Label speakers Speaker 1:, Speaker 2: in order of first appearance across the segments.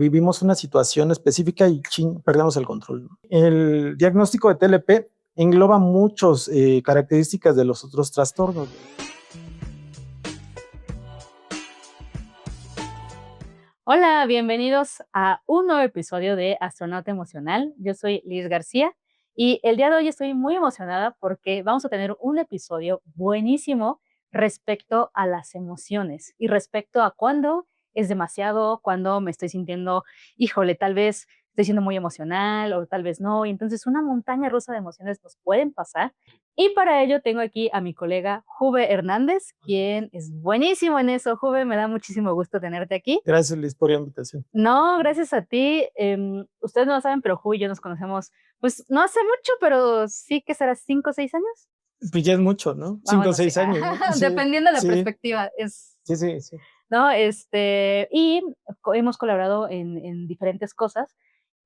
Speaker 1: Vivimos una situación específica y perdemos el control, ¿no? El diagnóstico de TLP engloba muchas características de los otros trastornos.
Speaker 2: Hola, bienvenidos a un nuevo episodio de Astronauta Emocional. Yo soy Liz García y el día de hoy estoy muy emocionada porque vamos a tener un episodio buenísimo respecto a las emociones y respecto a cuándo es demasiado, cuándo me estoy sintiendo, híjole, tal vez estoy siendo muy emocional o tal vez no. Y entonces una montaña rusa de emociones nos pueden pasar. Y para ello tengo aquí a mi colega Juve Hernández, quien es buenísimo en eso. Juve, me da muchísimo gusto tenerte aquí.
Speaker 1: Gracias, Liz, por la invitación.
Speaker 2: No, gracias a ti. Ustedes no lo saben, pero Ju y yo nos conocemos, pues no hace mucho, pero sí que será 5 o 6 años.
Speaker 1: Pues ya es mucho, ¿no?
Speaker 2: Ah,
Speaker 1: Cinco o
Speaker 2: bueno, sí,
Speaker 1: seis años, ¿no? Sí,
Speaker 2: dependiendo de la
Speaker 1: sí,
Speaker 2: perspectiva, es,
Speaker 1: sí, sí, sí.
Speaker 2: ¿no? Y hemos colaborado en diferentes cosas.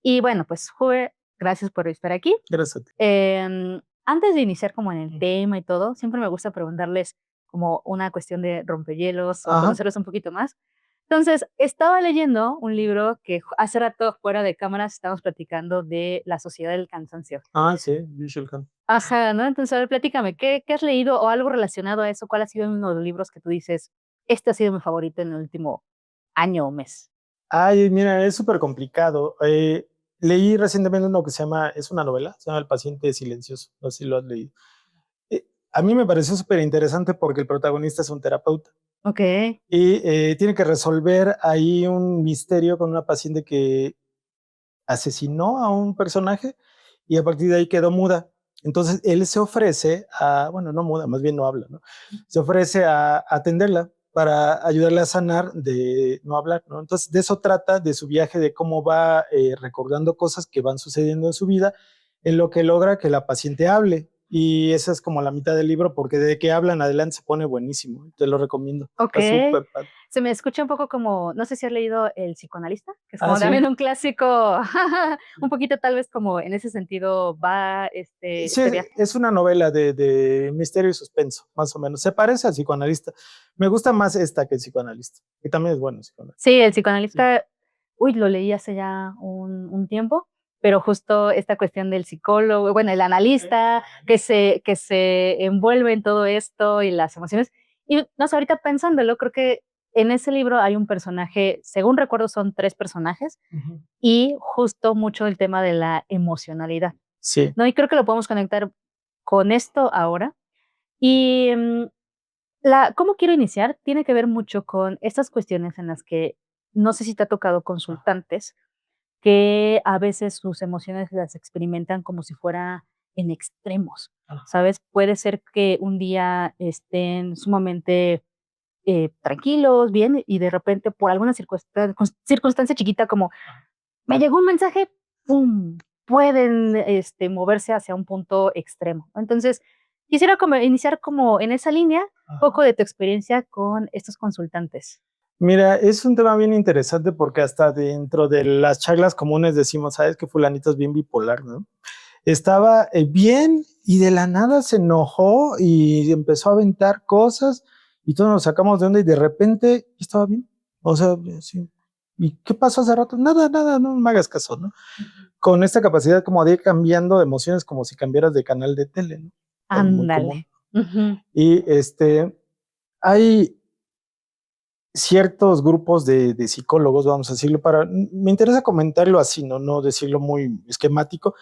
Speaker 2: Y bueno, pues Ju, gracias por estar aquí.
Speaker 1: Gracias a ti.
Speaker 2: Antes de iniciar como en el tema y todo, siempre me gusta preguntarles como una cuestión de rompehielos o
Speaker 1: Ajá.
Speaker 2: conocerlos un poquito más. Entonces, estaba leyendo un libro que hace rato fuera de cámaras estábamos platicando de La Sociedad del Cansancio.
Speaker 1: Ah, sí, Visual Khan.
Speaker 2: Ajá, ¿no? Entonces, a ver, platícame, ¿qué has leído o algo relacionado a eso? ¿Cuál ha sido uno de los libros que tú dices, este ha sido mi favorito en el último año o mes?
Speaker 1: Ay, mira, es súper complicado. Leí recientemente uno que se llama, es una novela, se llama El paciente silencioso. No sé si lo has leído. A mí me pareció súper interesante porque el protagonista es un terapeuta.
Speaker 2: Ok,
Speaker 1: Y tiene que resolver ahí un misterio con una paciente que asesinó a un personaje y a partir de ahí quedó muda. Entonces él se ofrece a, bueno, no muda, más bien no habla, ¿no? Se ofrece a atenderla para ayudarle a sanar de no hablar, ¿no? Entonces de eso trata, de su viaje, de cómo va recordando cosas que van sucediendo en su vida, en lo que logra que la paciente hable. Y esa es como la mitad del libro, porque de que hablan adelante se pone buenísimo. Te lo recomiendo.
Speaker 2: ok.
Speaker 1: Está súper padre.
Speaker 2: Se me escucha un poco como, no sé si has leído El psicoanalista, que es
Speaker 1: Ah,
Speaker 2: como
Speaker 1: sí.
Speaker 2: también un clásico, un poquito tal vez como en ese sentido va
Speaker 1: Sí,
Speaker 2: este viaje.
Speaker 1: es una novela de misterio y suspenso, más o menos. Se parece al psicoanalista. Me gusta más esta que el psicoanalista, que también es bueno el psicoanalista.
Speaker 2: Sí, el
Speaker 1: Sí.
Speaker 2: psicoanalista, uy, lo leí hace ya un tiempo, pero justo esta cuestión del psicólogo, bueno, el analista que se envuelve en todo esto y las emociones. Y no sé, ahorita pensándolo, creo que en ese libro hay un personaje, según recuerdo son 3 personajes,
Speaker 1: Ujú.
Speaker 2: y justo mucho el tema de la emocionalidad,
Speaker 1: Sí.
Speaker 2: ¿no? Y creo que lo podemos conectar con esto ahora. Y, cómo quiero iniciar tiene que ver mucho con estas cuestiones en las que no sé si te ha tocado consultantes que a veces sus emociones las experimentan como si fuera en extremos,
Speaker 1: Ah,
Speaker 2: ¿sabes? Puede ser que un día estén sumamente, tranquilos, bien, y de repente por alguna circunstancia chiquita como me llegó un mensaje, ¡pum! Pueden, moverse hacia un punto extremo. Entonces, quisiera como iniciar como en esa línea,
Speaker 1: ajá.
Speaker 2: poco de tu experiencia con estos consultantes.
Speaker 1: Mira, es un tema bien interesante porque hasta dentro de las charlas comunes decimos, sabes que fulanito es bien bipolar, ¿no? Estaba bien y de la nada se enojó y empezó a aventar cosas y todos nos sacamos de onda y de repente estaba bien. O sea, sí. ¿Y qué pasó hace rato? Nada, nada, no me hagas caso, ¿no? Con esta capacidad como de ir cambiando de emociones como si cambiaras de canal de tele, ¿no? Muy
Speaker 2: Ándale.
Speaker 1: común.
Speaker 2: Ujú.
Speaker 1: Y hay ciertos grupos de psicólogos, vamos a decirlo, me interesa comentarlo así, ¿no? No decirlo muy esquemático.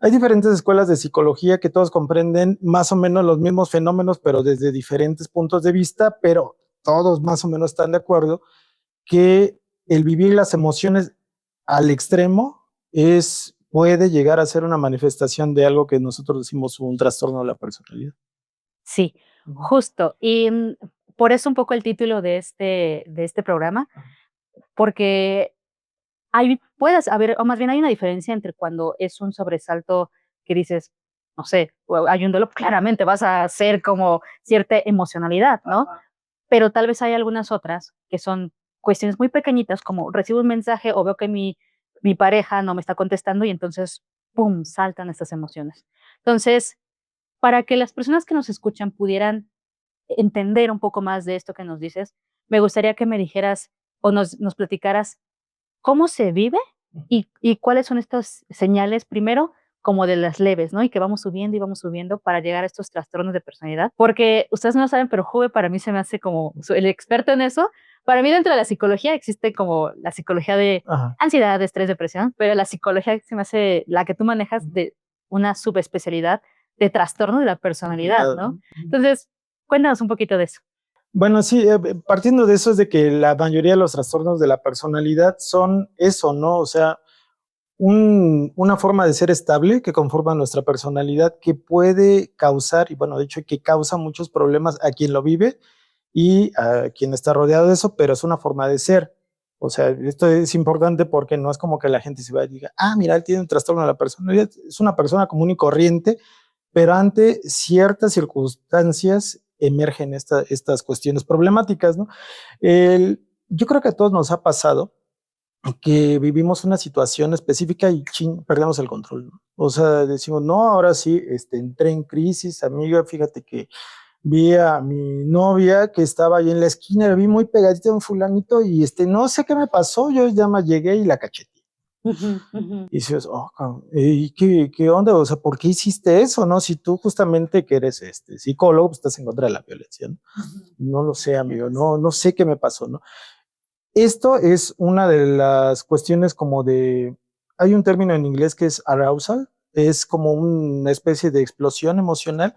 Speaker 1: Hay diferentes escuelas de psicología que todos comprenden más o menos los mismos fenómenos, pero desde diferentes puntos de vista, pero todos más o menos están de acuerdo que el vivir las emociones al extremo puede llegar a ser una manifestación de algo que nosotros decimos un trastorno de la personalidad.
Speaker 2: Sí,
Speaker 1: Ujú.
Speaker 2: justo. Y, por eso un poco el título de este programa, porque puedes haber, o más bien hay una diferencia entre cuando es un sobresalto que dices, no sé, o hay un dolor, claramente vas a hacer como cierta emocionalidad, ¿no? Pero tal vez hay algunas otras que son cuestiones muy pequeñitas, como recibo un mensaje o veo que mi pareja no me está contestando y entonces, ¡pum!, saltan estas emociones. Entonces, para que las personas que nos escuchan pudieran entender un poco más de esto que nos dices, me gustaría que me dijeras o nos platicaras cómo se vive y cuáles son estas señales, primero, como de las leves, ¿no? Y que vamos subiendo y vamos subiendo para llegar a estos trastornos de personalidad. Porque ustedes no lo saben, pero Juve para mí se me hace como el experto en eso. Para mí, dentro de la psicología existe como la psicología de
Speaker 1: Ajá.
Speaker 2: ansiedad, estrés, depresión, pero la psicología se me hace la que tú manejas de una subespecialidad de trastorno de la personalidad, ¿no? Entonces, cuéntanos un poquito de eso.
Speaker 1: Bueno, sí, partiendo de eso es de que la mayoría de los trastornos de la personalidad son eso, ¿no? O sea, una forma de ser estable que conforma nuestra personalidad que puede causar, y bueno, de hecho que causa muchos problemas a quien lo vive y a quien está rodeado de eso, pero es una forma de ser. O sea, esto es importante porque no es como que la gente se va y diga, ah, mira, él tiene un trastorno de la personalidad, es una persona común y corriente, pero ante ciertas circunstancias emergen estas cuestiones problemáticas, ¿no? Yo creo que a todos nos ha pasado que vivimos una situación específica y perdemos el control, ¿no? O sea, decimos, no, ahora sí, entré en crisis, amiga, fíjate que vi a mi novia que estaba ahí en la esquina, la vi muy pegadita a un fulanito y no sé qué me pasó, yo ya me llegué y la cacheteé.
Speaker 2: Ujú, ujú.
Speaker 1: Y dices, oh, ¿y qué onda? O sea, ¿por qué hiciste eso? ¿No? Si tú justamente que eres psicólogo, pues estás en contra de la violencia, ¿no? No lo sé, amigo, no sé qué me pasó, ¿no? Esto es una de las cuestiones como hay un término en inglés que es arousal, es como una especie de explosión emocional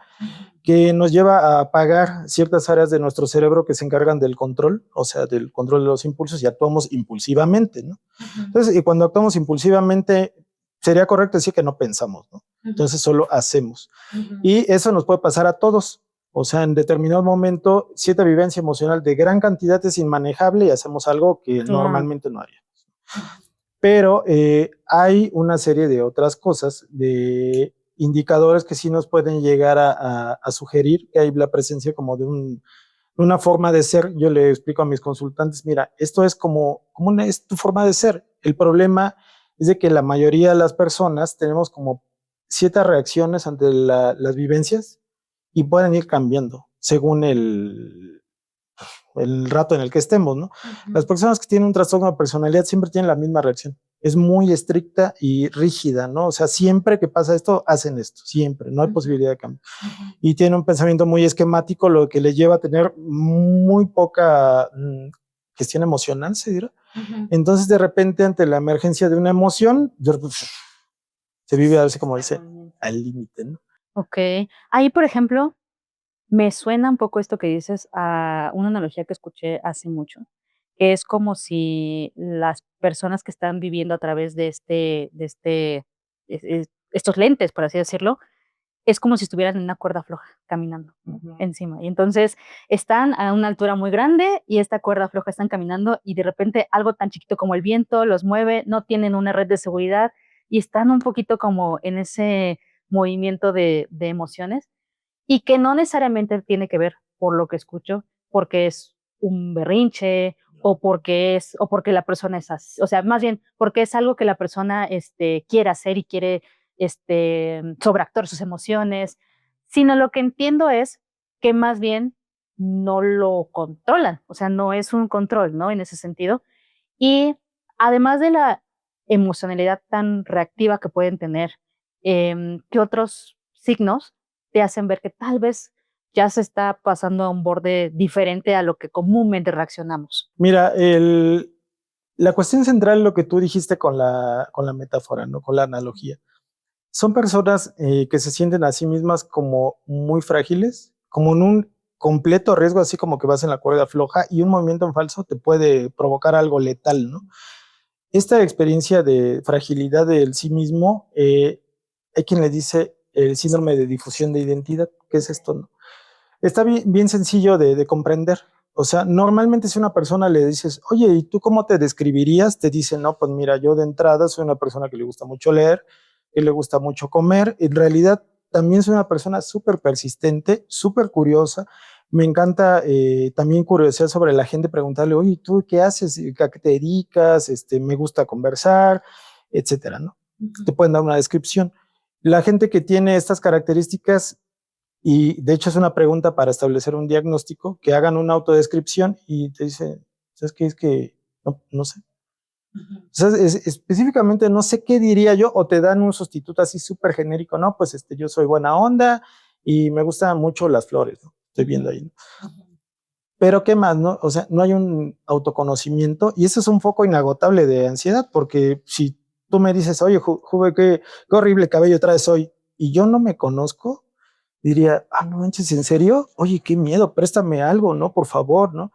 Speaker 1: que nos lleva a apagar ciertas áreas de nuestro cerebro que se encargan del control, o sea, del control de los impulsos y actuamos impulsivamente, ¿no? Entonces, y cuando actuamos impulsivamente, sería correcto decir que no pensamos, ¿no? Entonces solo hacemos. Y eso nos puede pasar a todos. O sea, en determinado momento, cierta vivencia emocional de gran cantidad es inmanejable y hacemos algo que
Speaker 2: Claro.
Speaker 1: normalmente no haríamos. Pero hay una serie de otras cosas, de indicadores que sí nos pueden llegar a sugerir que hay la presencia como de una forma de ser. Yo le explico a mis consultantes, mira, esto es como es tu forma de ser. El problema es de que la mayoría de las personas tenemos como ciertas reacciones ante las vivencias y pueden ir cambiando según el rato en el que estemos, ¿no? Las personas que tienen un trastorno de personalidad siempre tienen la misma reacción. Es muy estricta y rígida, ¿no? O sea, siempre que pasa esto, hacen esto, siempre, no hay posibilidad de cambio. Y tienen un pensamiento muy esquemático, lo que les lleva a tener muy poca gestión emocional, se dirá. Entonces, de repente, ante la emergencia de una emoción, se vive así como dice, al límite, ¿no?
Speaker 2: Okey. Ahí, por ejemplo, me suena un poco esto que dices a una analogía que escuché hace mucho, que es como si las personas que están viviendo a través de estos lentes, por así decirlo, es como si estuvieran en una cuerda floja caminando, ¿no? Encima. Y entonces están a una altura muy grande y esta cuerda floja están caminando y de repente algo tan chiquito como el viento los mueve, no tienen una red de seguridad y están un poquito como en ese movimiento de emociones y que no necesariamente tiene que ver, por lo que escucho, porque es un berrinche o porque la persona es así, o sea, más bien porque es algo que la persona quiere hacer y quiere sobreactuar sus emociones, sino lo que entiendo es que más bien no lo controlan, o sea, no es un control, ¿no? En ese sentido. Y además de la emocionalidad tan reactiva que pueden tener, ¿qué otros signos te hacen ver que tal vez ya se está pasando a un borde diferente a lo que comúnmente reaccionamos?
Speaker 1: Mira, la cuestión central, lo que tú dijiste con la metáfora, ¿no? Con la analogía. Son personas que se sienten a sí mismas como muy frágiles, como en un completo riesgo, así como que vas en la cuerda floja y un movimiento en falso te puede provocar algo letal, ¿no? Esta experiencia de fragilidad del sí mismo, hay quien le dice el síndrome de difusión de identidad. ¿Qué es esto? ¿No? Está bien sencillo de comprender. O sea, normalmente si a una persona le dices, oye, ¿y tú cómo te describirías? Te dice, no, pues mira, yo de entrada soy una persona que le gusta mucho leer, que le gusta mucho comer. En realidad, también soy una persona súper persistente, súper curiosa. Me encanta también curiosidad sobre la gente, preguntarle, oye, ¿tú qué haces? ¿A qué te dedicas? Me gusta conversar, etcétera, ¿no? Te pueden dar una descripción. La gente que tiene estas características y de hecho es una pregunta para establecer un diagnóstico, que hagan una autodescripción y te dice, ¿sabes qué? Es que no sé.
Speaker 2: Ujú.
Speaker 1: O sea, específicamente no sé qué diría yo, o te dan un sustituto así súper genérico, no, pues yo soy buena onda y me gustan mucho las flores, ¿no? Estoy viendo ahí, ¿no?
Speaker 2: Ujú.
Speaker 1: Pero ¿qué más, no? O sea, no hay un autoconocimiento y eso es un foco inagotable de ansiedad, porque si tú me dices, oye, Juve, qué horrible cabello traes hoy, y yo no me conozco, diría, ah, no manches, ¿en serio? Oye, qué miedo, préstame algo, ¿no? Por favor, ¿no?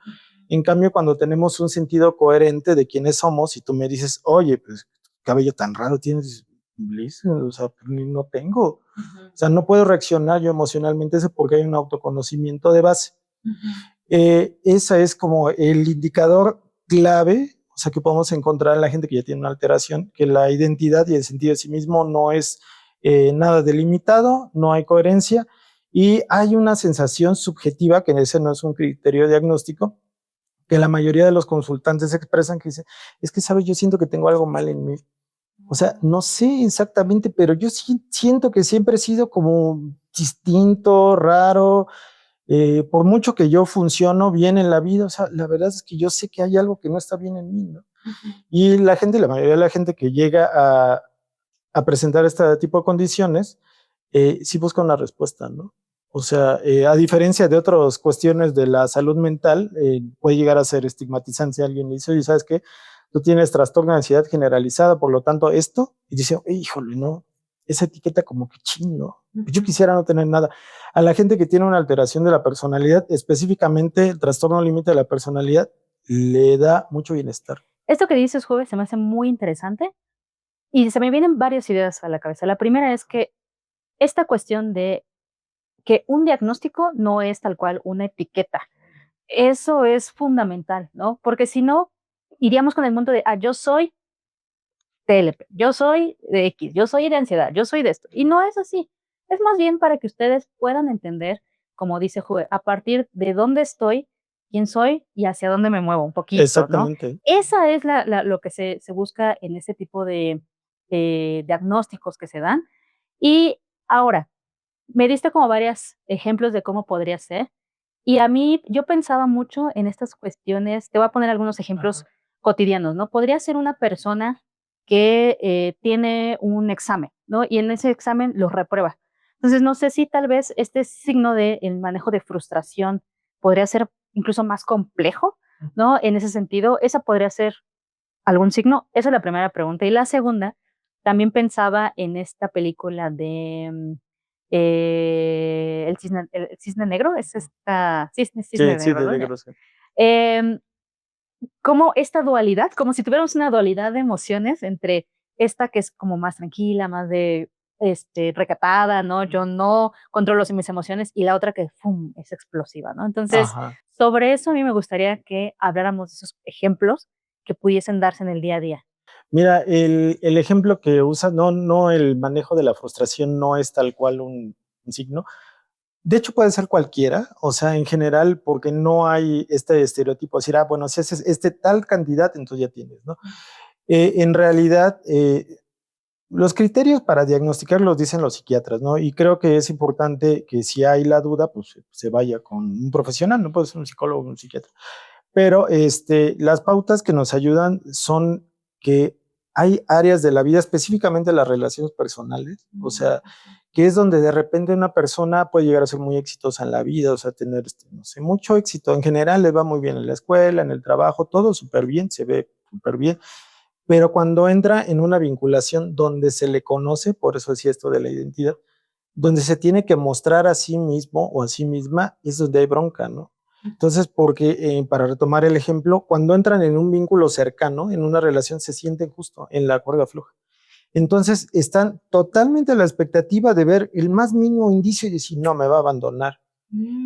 Speaker 1: En cambio, cuando tenemos un sentido coherente de quiénes somos y tú me dices, oye, pues, cabello tan raro tienes, Liz, o sea, no tengo.
Speaker 2: Ujú.
Speaker 1: O sea, no puedo reaccionar yo emocionalmente eso porque hay un autoconocimiento de base.
Speaker 2: Ujú.
Speaker 1: Esa es como el indicador clave, o sea, que podemos encontrar en la gente que ya tiene una alteración, que la identidad y el sentido de sí mismo no es nada delimitado, no hay coherencia y hay una sensación subjetiva, que ese no es un criterio diagnóstico, que la mayoría de los consultantes expresan que dicen, es que, ¿sabes? Yo siento que tengo algo mal en mí. O sea, no sé exactamente, pero yo sí siento que siempre he sido como distinto, raro, por mucho que yo funciono bien en la vida, o sea, la verdad es que yo sé que hay algo que no está bien en mí, ¿no? Y la gente, la mayoría de la gente que llega a presentar este tipo de condiciones, sí busca una respuesta, ¿no? O sea, a diferencia de otras cuestiones de la salud mental, puede llegar a ser estigmatizante si alguien le dice, oye, ¿sabes qué? Tú tienes trastorno de ansiedad generalizada, por lo tanto, esto, y dice, híjole, no, esa etiqueta como que chino. Yo quisiera no tener nada. A la gente que tiene una alteración de la personalidad, específicamente el trastorno límite de la personalidad, le da mucho bienestar.
Speaker 2: Esto que dices, Juve, se me hace muy interesante y se me vienen varias ideas a la cabeza. La primera es que esta cuestión de que un diagnóstico no es tal cual una etiqueta. Eso es fundamental, ¿no? Porque si no, iríamos con el mundo de, yo soy TLP, yo soy de X, yo soy de ansiedad, yo soy de esto. Y no es así. Es más bien para que ustedes puedan entender, como dice Juve, a partir de dónde estoy, quién soy y hacia dónde me muevo un poquito, ¿no?
Speaker 1: Exactamente.
Speaker 2: Esa es lo que se busca en este tipo de diagnósticos que se dan. Y ahora, me diste como varios ejemplos de cómo podría ser. Y a mí, yo pensaba mucho en estas cuestiones, te voy a poner algunos ejemplos cotidianos, ¿no? Podría ser una persona que tiene un examen, ¿no? Y en ese examen lo reprueba. Entonces, no sé si tal vez este signo de el manejo de frustración podría ser incluso más complejo, ¿no? En ese sentido, esa podría ser algún signo. Esa es la primera pregunta. Y la segunda, también pensaba en esta película de el cisne negro, es esta,
Speaker 1: Sí,
Speaker 2: cisne
Speaker 1: sí,
Speaker 2: negro,
Speaker 1: de
Speaker 2: ¿no? Ya.
Speaker 1: negros.
Speaker 2: Em, como esta dualidad, como si tuviéramos una dualidad de emociones entre esta que es como más tranquila, más de recatada, ¿no? Yo no controlo mis emociones y la otra que ¡fum! Es explosiva, ¿no? Entonces,
Speaker 1: Ajá.
Speaker 2: sobre eso a mí me gustaría que habláramos de esos ejemplos que pudiesen darse en el día a día.
Speaker 1: Mira, el ejemplo que usas, no, el manejo de la frustración no es tal cual un signo. De hecho, puede ser cualquiera, o sea, en general, porque no hay este estereotipo, decir, bueno, si haces tal cantidad, entonces ya tienes, ¿no? En realidad, los criterios para diagnosticar los dicen los psiquiatras, ¿no? Y creo que es importante que si hay la duda, pues se vaya con un profesional, no puede ser un psicólogo o un psiquiatra. Pero las pautas que nos ayudan son que hay áreas de la vida, específicamente las relaciones personales, o sea, que es donde de repente una persona puede llegar a ser muy exitosa en la vida, o sea, tener, no sé, mucho éxito. En general le va muy bien en la escuela, en el trabajo, todo súper bien, se ve súper bien. Pero cuando entra en una vinculación donde se le conoce, por eso decía esto de la identidad, donde se tiene que mostrar a sí mismo o a sí misma, es donde hay bronca, ¿no? Entonces, porque para retomar el ejemplo, cuando entran en un vínculo cercano, en una relación, se sienten justo en la cuerda floja. Entonces, están totalmente a la expectativa de ver el más mínimo indicio y decir, no, me va a abandonar.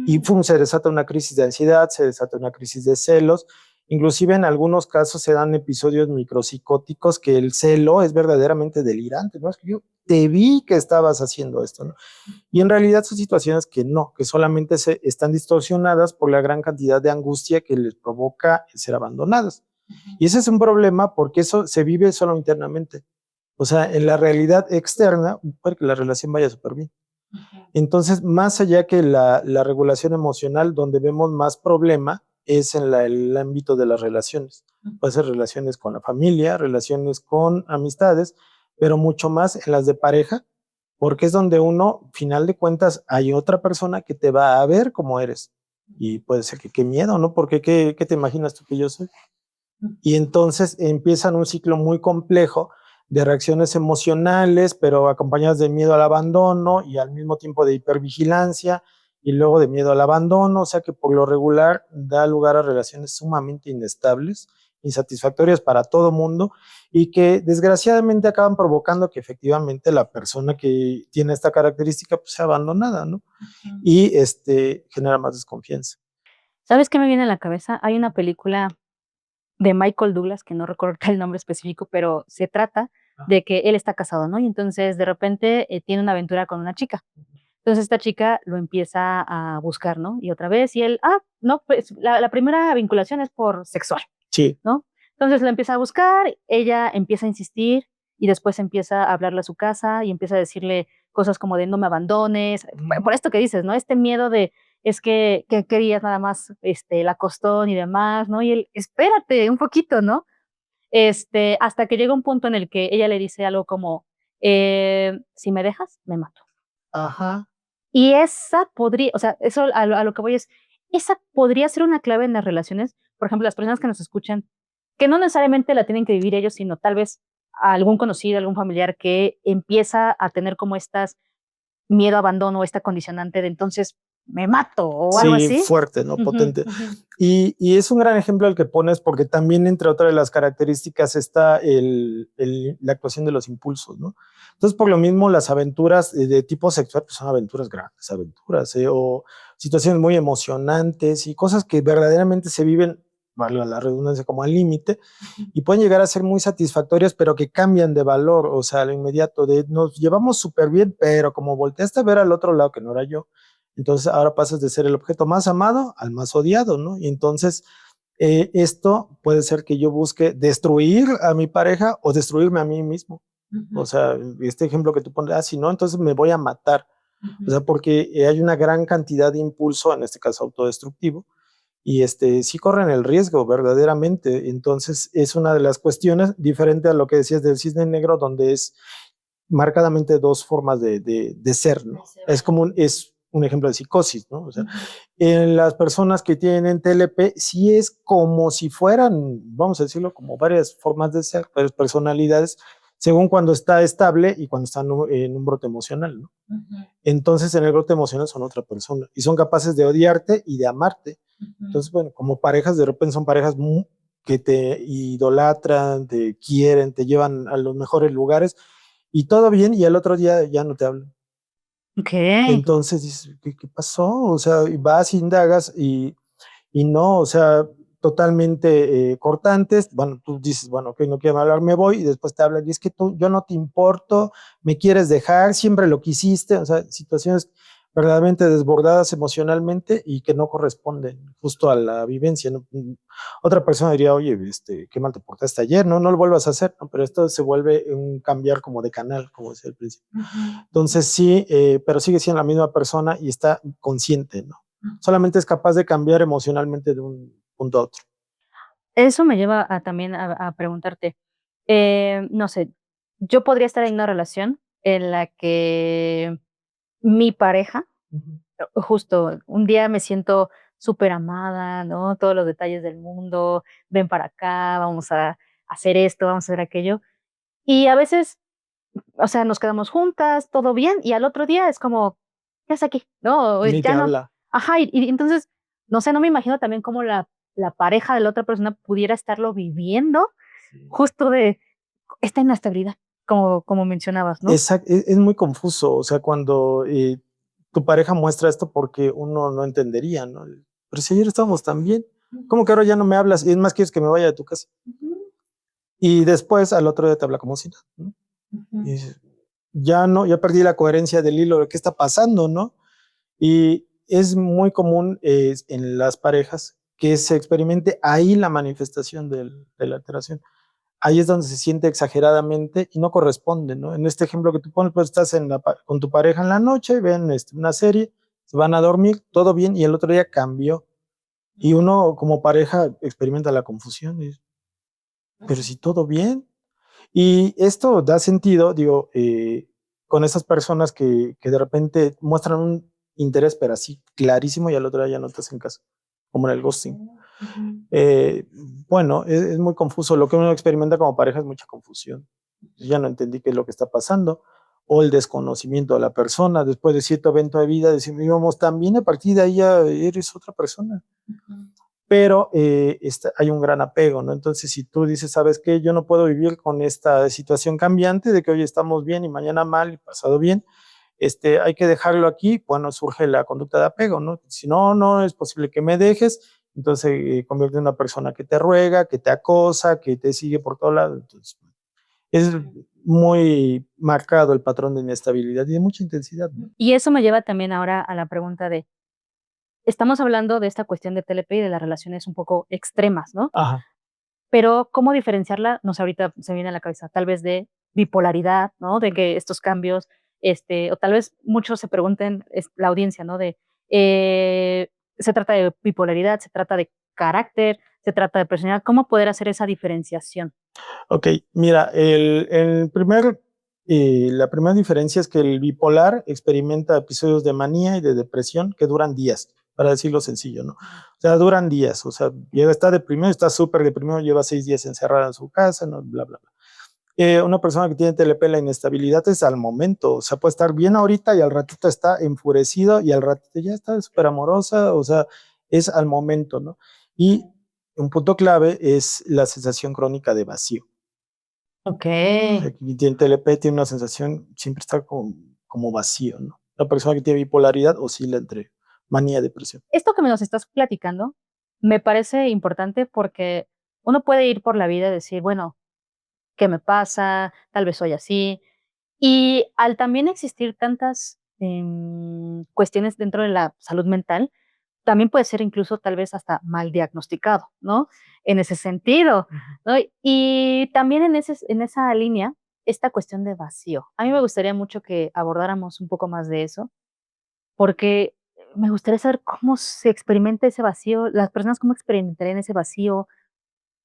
Speaker 1: Y pum, se desata una crisis de ansiedad, se desata una crisis de celos. Inclusive en algunos casos se dan episodios micropsicóticos que el celo es verdaderamente delirante, ¿no? Es que yo te vi que estabas haciendo esto, ¿no? Y en realidad son situaciones que no, que solamente se están distorsionadas por la gran cantidad de angustia que les provoca el ser abandonadas. Y ese es un problema porque eso se vive solo internamente. O sea, en la realidad externa, puede que la relación vaya súper bien. Entonces, más allá que la regulación emocional, donde vemos más problema, es en el ámbito de las relaciones. Puede ser relaciones con la familia, relaciones con amistades, pero mucho más en las de pareja, porque es donde uno, final de cuentas, hay otra persona que te va a ver como eres. Y puede ser que qué miedo, ¿no? Porque ¿qué te imaginas tú que yo soy? Y entonces empiezan un ciclo muy complejo de reacciones emocionales, pero acompañadas de miedo al abandono y al mismo tiempo de hipervigilancia y luego de miedo al abandono, o sea que por lo regular da lugar a relaciones sumamente inestables, insatisfactorias para todo mundo y que desgraciadamente acaban provocando que efectivamente la persona que tiene esta característica pues, sea abandonada, ¿no? Y genera más desconfianza.
Speaker 2: ¿Sabes qué me viene a la cabeza? Hay una película de Michael Douglas, que no recuerdo el nombre específico, pero se trata de que él está casado, ¿no? Y entonces de repente tiene una aventura con una chica. Entonces esta chica lo empieza a buscar, ¿no? Y otra vez, y él, no, pues la primera vinculación es por sexual,
Speaker 1: Sí.
Speaker 2: ¿no? Entonces lo empieza a buscar, ella empieza a insistir y después empieza a hablarle a su casa y empieza a decirle cosas como de no me abandones, por esto que dices, ¿no? Este miedo de es que querías nada más la costón y demás, ¿no? Y él, espérate un poquito, ¿no? Hasta que llega un punto en el que ella le dice algo como, si me dejas, me mato.
Speaker 1: Ajá.
Speaker 2: Y esa podría, o sea, eso a lo que voy es, esa podría ser una clave en las relaciones. Por ejemplo, las personas que nos escuchan, que no necesariamente la tienen que vivir ellos, sino tal vez algún conocido, algún familiar que empieza a tener como estas miedo a abandono, esta condicionante de entonces me mato o algo
Speaker 1: Sí,
Speaker 2: así.
Speaker 1: fuerte, ¿no?
Speaker 2: Ujú,
Speaker 1: Potente.
Speaker 2: ujú.
Speaker 1: Y es un gran ejemplo el que pones porque también entre otras de las características está la actuación de los impulsos, ¿no? Entonces, por lo mismo, las aventuras de tipo sexual pues son aventuras grandes, aventuras, o situaciones muy emocionantes y cosas que verdaderamente se viven, valga la redundancia, como al límite y pueden llegar a ser muy satisfactorias, pero que cambian de valor, o sea, lo inmediato de nos llevamos súper bien, pero como volteaste a ver al otro lado que no era yo, entonces ahora pasas de ser el objeto más amado al más odiado, ¿no? Y entonces esto puede ser que yo busque destruir a mi pareja o destruirme a mí mismo. O sea, este ejemplo que tú pones, si no, entonces me voy a matar. O sea, porque hay una gran cantidad de impulso, en este caso autodestructivo, y sí corren el riesgo verdaderamente. Entonces es una de las cuestiones diferente a lo que decías del cisne negro, donde es marcadamente dos formas de ser, ¿no? Es un ejemplo de psicosis, ¿no? O sea, en las personas que tienen TLP, sí es como si fueran, vamos a decirlo, como varias formas de ser, varias personalidades, según cuando está estable y cuando está en un brote emocional, ¿no? Entonces en el brote emocional son otra persona y son capaces de odiarte y de amarte. Entonces, bueno, como parejas, de repente son parejas que te idolatran, te quieren, te llevan a los mejores lugares y todo bien y al otro día ya no te hablan.
Speaker 2: Okey.
Speaker 1: Entonces dices, ¿qué pasó? O sea, y vas, indagas y no, o sea, totalmente cortantes. Bueno, tú dices, bueno, ok, no quiero hablar, me voy y después te hablan y es que yo no te importo, me quieres dejar, siempre lo quisiste, o sea, situaciones verdaderamente desbordadas emocionalmente y que no corresponden justo a la vivencia, ¿no? Otra persona diría, oye, qué mal te portaste ayer, ¿no? No lo vuelvas a hacer, ¿no? Pero esto se vuelve un cambiar como de canal, como decía al principio. Entonces sí, pero sigue siendo la misma persona y está consciente, ¿no? Solamente es capaz de cambiar emocionalmente de un punto a otro.
Speaker 2: Eso me lleva a también a preguntarte, no sé, yo podría estar en una relación en la que mi pareja,
Speaker 1: Ujú.
Speaker 2: justo un día me siento superamada, ¿no? Todos los detalles del mundo, ven para acá, vamos a hacer esto, vamos a hacer aquello. Y a veces, o sea, nos quedamos juntas, todo bien, y al otro día es como, ¿qué haces aquí? ¿No? O
Speaker 1: Ni te
Speaker 2: ya no.
Speaker 1: habla.
Speaker 2: Ajá, y entonces, no sé, no me imagino también cómo la pareja de la otra persona pudiera estarlo viviendo,
Speaker 1: Sí.
Speaker 2: justo de esta inestabilidad, como mencionabas, ¿no?
Speaker 1: Es muy confuso, o sea, cuando tu pareja muestra esto porque uno no entendería, ¿no? Pero si ayer estábamos tan bien, ¿cómo que ahora ya no me hablas? Y es más, quieres que me vaya de tu casa. Y después al otro día te habla como si nada, ¿no? Y dices, ya no, ya perdí la coherencia del hilo de qué está pasando, ¿no? Y es muy común en las parejas que se experimente ahí la manifestación de la alteración. Ahí es donde se siente exageradamente y no corresponde, ¿no? En este ejemplo que tú pones, pues estás con tu pareja en la noche, ven una serie, se van a dormir, todo bien, y el otro día cambió. Y uno como pareja experimenta la confusión, pero si todo bien. Y esto da sentido, digo, con esas personas que de repente muestran un interés, pero así clarísimo, y al otro día ya no te hacen caso, como en el ghosting.
Speaker 2: Ujú.
Speaker 1: Eh, bueno, es muy confuso. Lo que uno experimenta como pareja es mucha confusión. Yo ya no entendí qué es lo que está pasando, o el desconocimiento de la persona. Después de cierto evento de vida, decimos, íbamos también, a partir de ahí ya eres otra persona.
Speaker 2: Ujú.
Speaker 1: Pero hay un gran apego, ¿no? Entonces, si tú dices, ¿sabes qué? Yo no puedo vivir con esta situación cambiante de que hoy estamos bien y mañana mal y pasado bien, hay que dejarlo aquí, bueno, surge la conducta de apego, ¿no? Si no, no es posible que me dejes, entonces convierte en una persona que te ruega, que te acosa, que te sigue por todos lados. Entonces, es muy marcado el patrón de inestabilidad y de mucha intensidad, ¿no?
Speaker 2: Y eso me lleva también ahora a la pregunta de, estamos hablando de esta cuestión de TLP y de las relaciones un poco extremas, ¿no?
Speaker 1: Ajá.
Speaker 2: Pero, ¿cómo diferenciarla? No sé, ahorita se me viene a la cabeza, tal vez de bipolaridad, ¿no? De que estos cambios, o tal vez muchos se pregunten, la audiencia, ¿no? Eh, ¿Se trata de bipolaridad? ¿Se trata de carácter? ¿Se trata de personalidad? ¿Cómo poder hacer esa diferenciación?
Speaker 1: Ok, mira, la primera diferencia es que el bipolar experimenta episodios de manía y de depresión que duran días, para decirlo sencillo, ¿no? O sea, duran días, o sea, está deprimido, está súper deprimido, lleva 6 días encerrado en su casa, ¿no? Bla, bla, bla. Una persona que tiene TLP, la inestabilidad es al momento, o sea, puede estar bien ahorita y al ratito está enfurecido y al ratito ya está súper amorosa, o sea, es al momento, ¿no? Y un punto clave es la sensación crónica de vacío.
Speaker 2: Okey.
Speaker 1: Quien tiene TLP tiene una sensación, siempre está como vacío, ¿no? La persona que tiene bipolaridad oscila entre manía y depresión.
Speaker 2: Esto que me nos estás platicando me parece importante porque uno puede ir por la vida y decir, bueno, ¿qué me pasa? Tal vez soy así. Y al también existir tantas, cuestiones dentro de la salud mental, también puede ser incluso tal vez hasta mal diagnosticado, ¿no? En ese sentido,
Speaker 1: Ujú.
Speaker 2: ¿no? Y también en esa línea, esta cuestión de vacío. A mí me gustaría mucho que abordáramos un poco más de eso, porque me gustaría saber cómo se experimenta ese vacío, las personas cómo experimentarían ese vacío,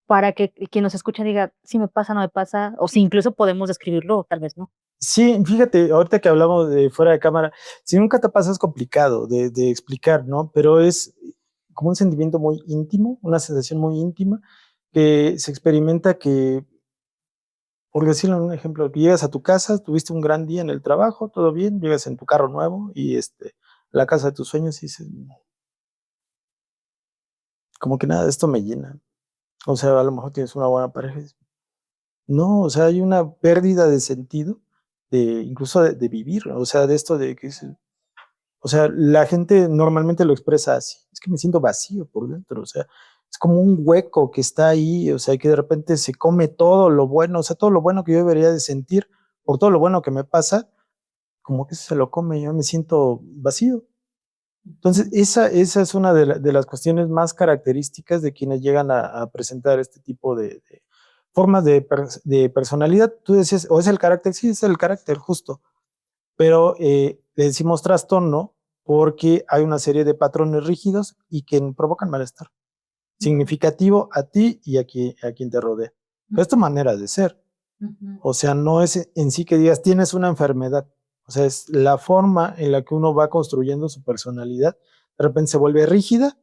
Speaker 2: para que quien nos escucha diga: "Sí me pasa, no me pasa", o si incluso podemos describirlo, o tal vez no.
Speaker 1: Sí, fíjate, ahorita que hablamos de fuera de cámara, si nunca te pasa es complicado de explicar, ¿no? Pero es como un sentimiento muy íntimo, una sensación muy íntima que se experimenta que, por decirlo en un ejemplo, que llegas a tu casa, tuviste un gran día en el trabajo, todo bien, llegas en tu carro nuevo y la casa de tus sueños y dices, como que nada de esto me llena. O sea, a lo mejor tienes una buena pareja. No, o sea, hay una pérdida de sentido, incluso de vivir, o sea, de esto de que o sea, la gente normalmente lo expresa así, es que me siento vacío por dentro, o sea, es como un hueco que está ahí, o sea, que de repente se come todo lo bueno, o sea, todo lo bueno que yo debería de sentir por todo lo bueno que me pasa, como que se lo come, yo me siento vacío. Entonces, esa es una de las cuestiones más características de quienes llegan a presentar este tipo de formas de personalidad. Tú decías, o es el carácter, sí, es el carácter justo, pero le decimos trastorno porque hay una serie de patrones rígidos y que provocan malestar significativo a ti y a quien te rodea. Pero es tu manera de ser.
Speaker 2: Ujú.
Speaker 1: O sea, no es en sí que digas tienes una enfermedad. O sea, es la forma en la que uno va construyendo su personalidad. De repente se vuelve rígida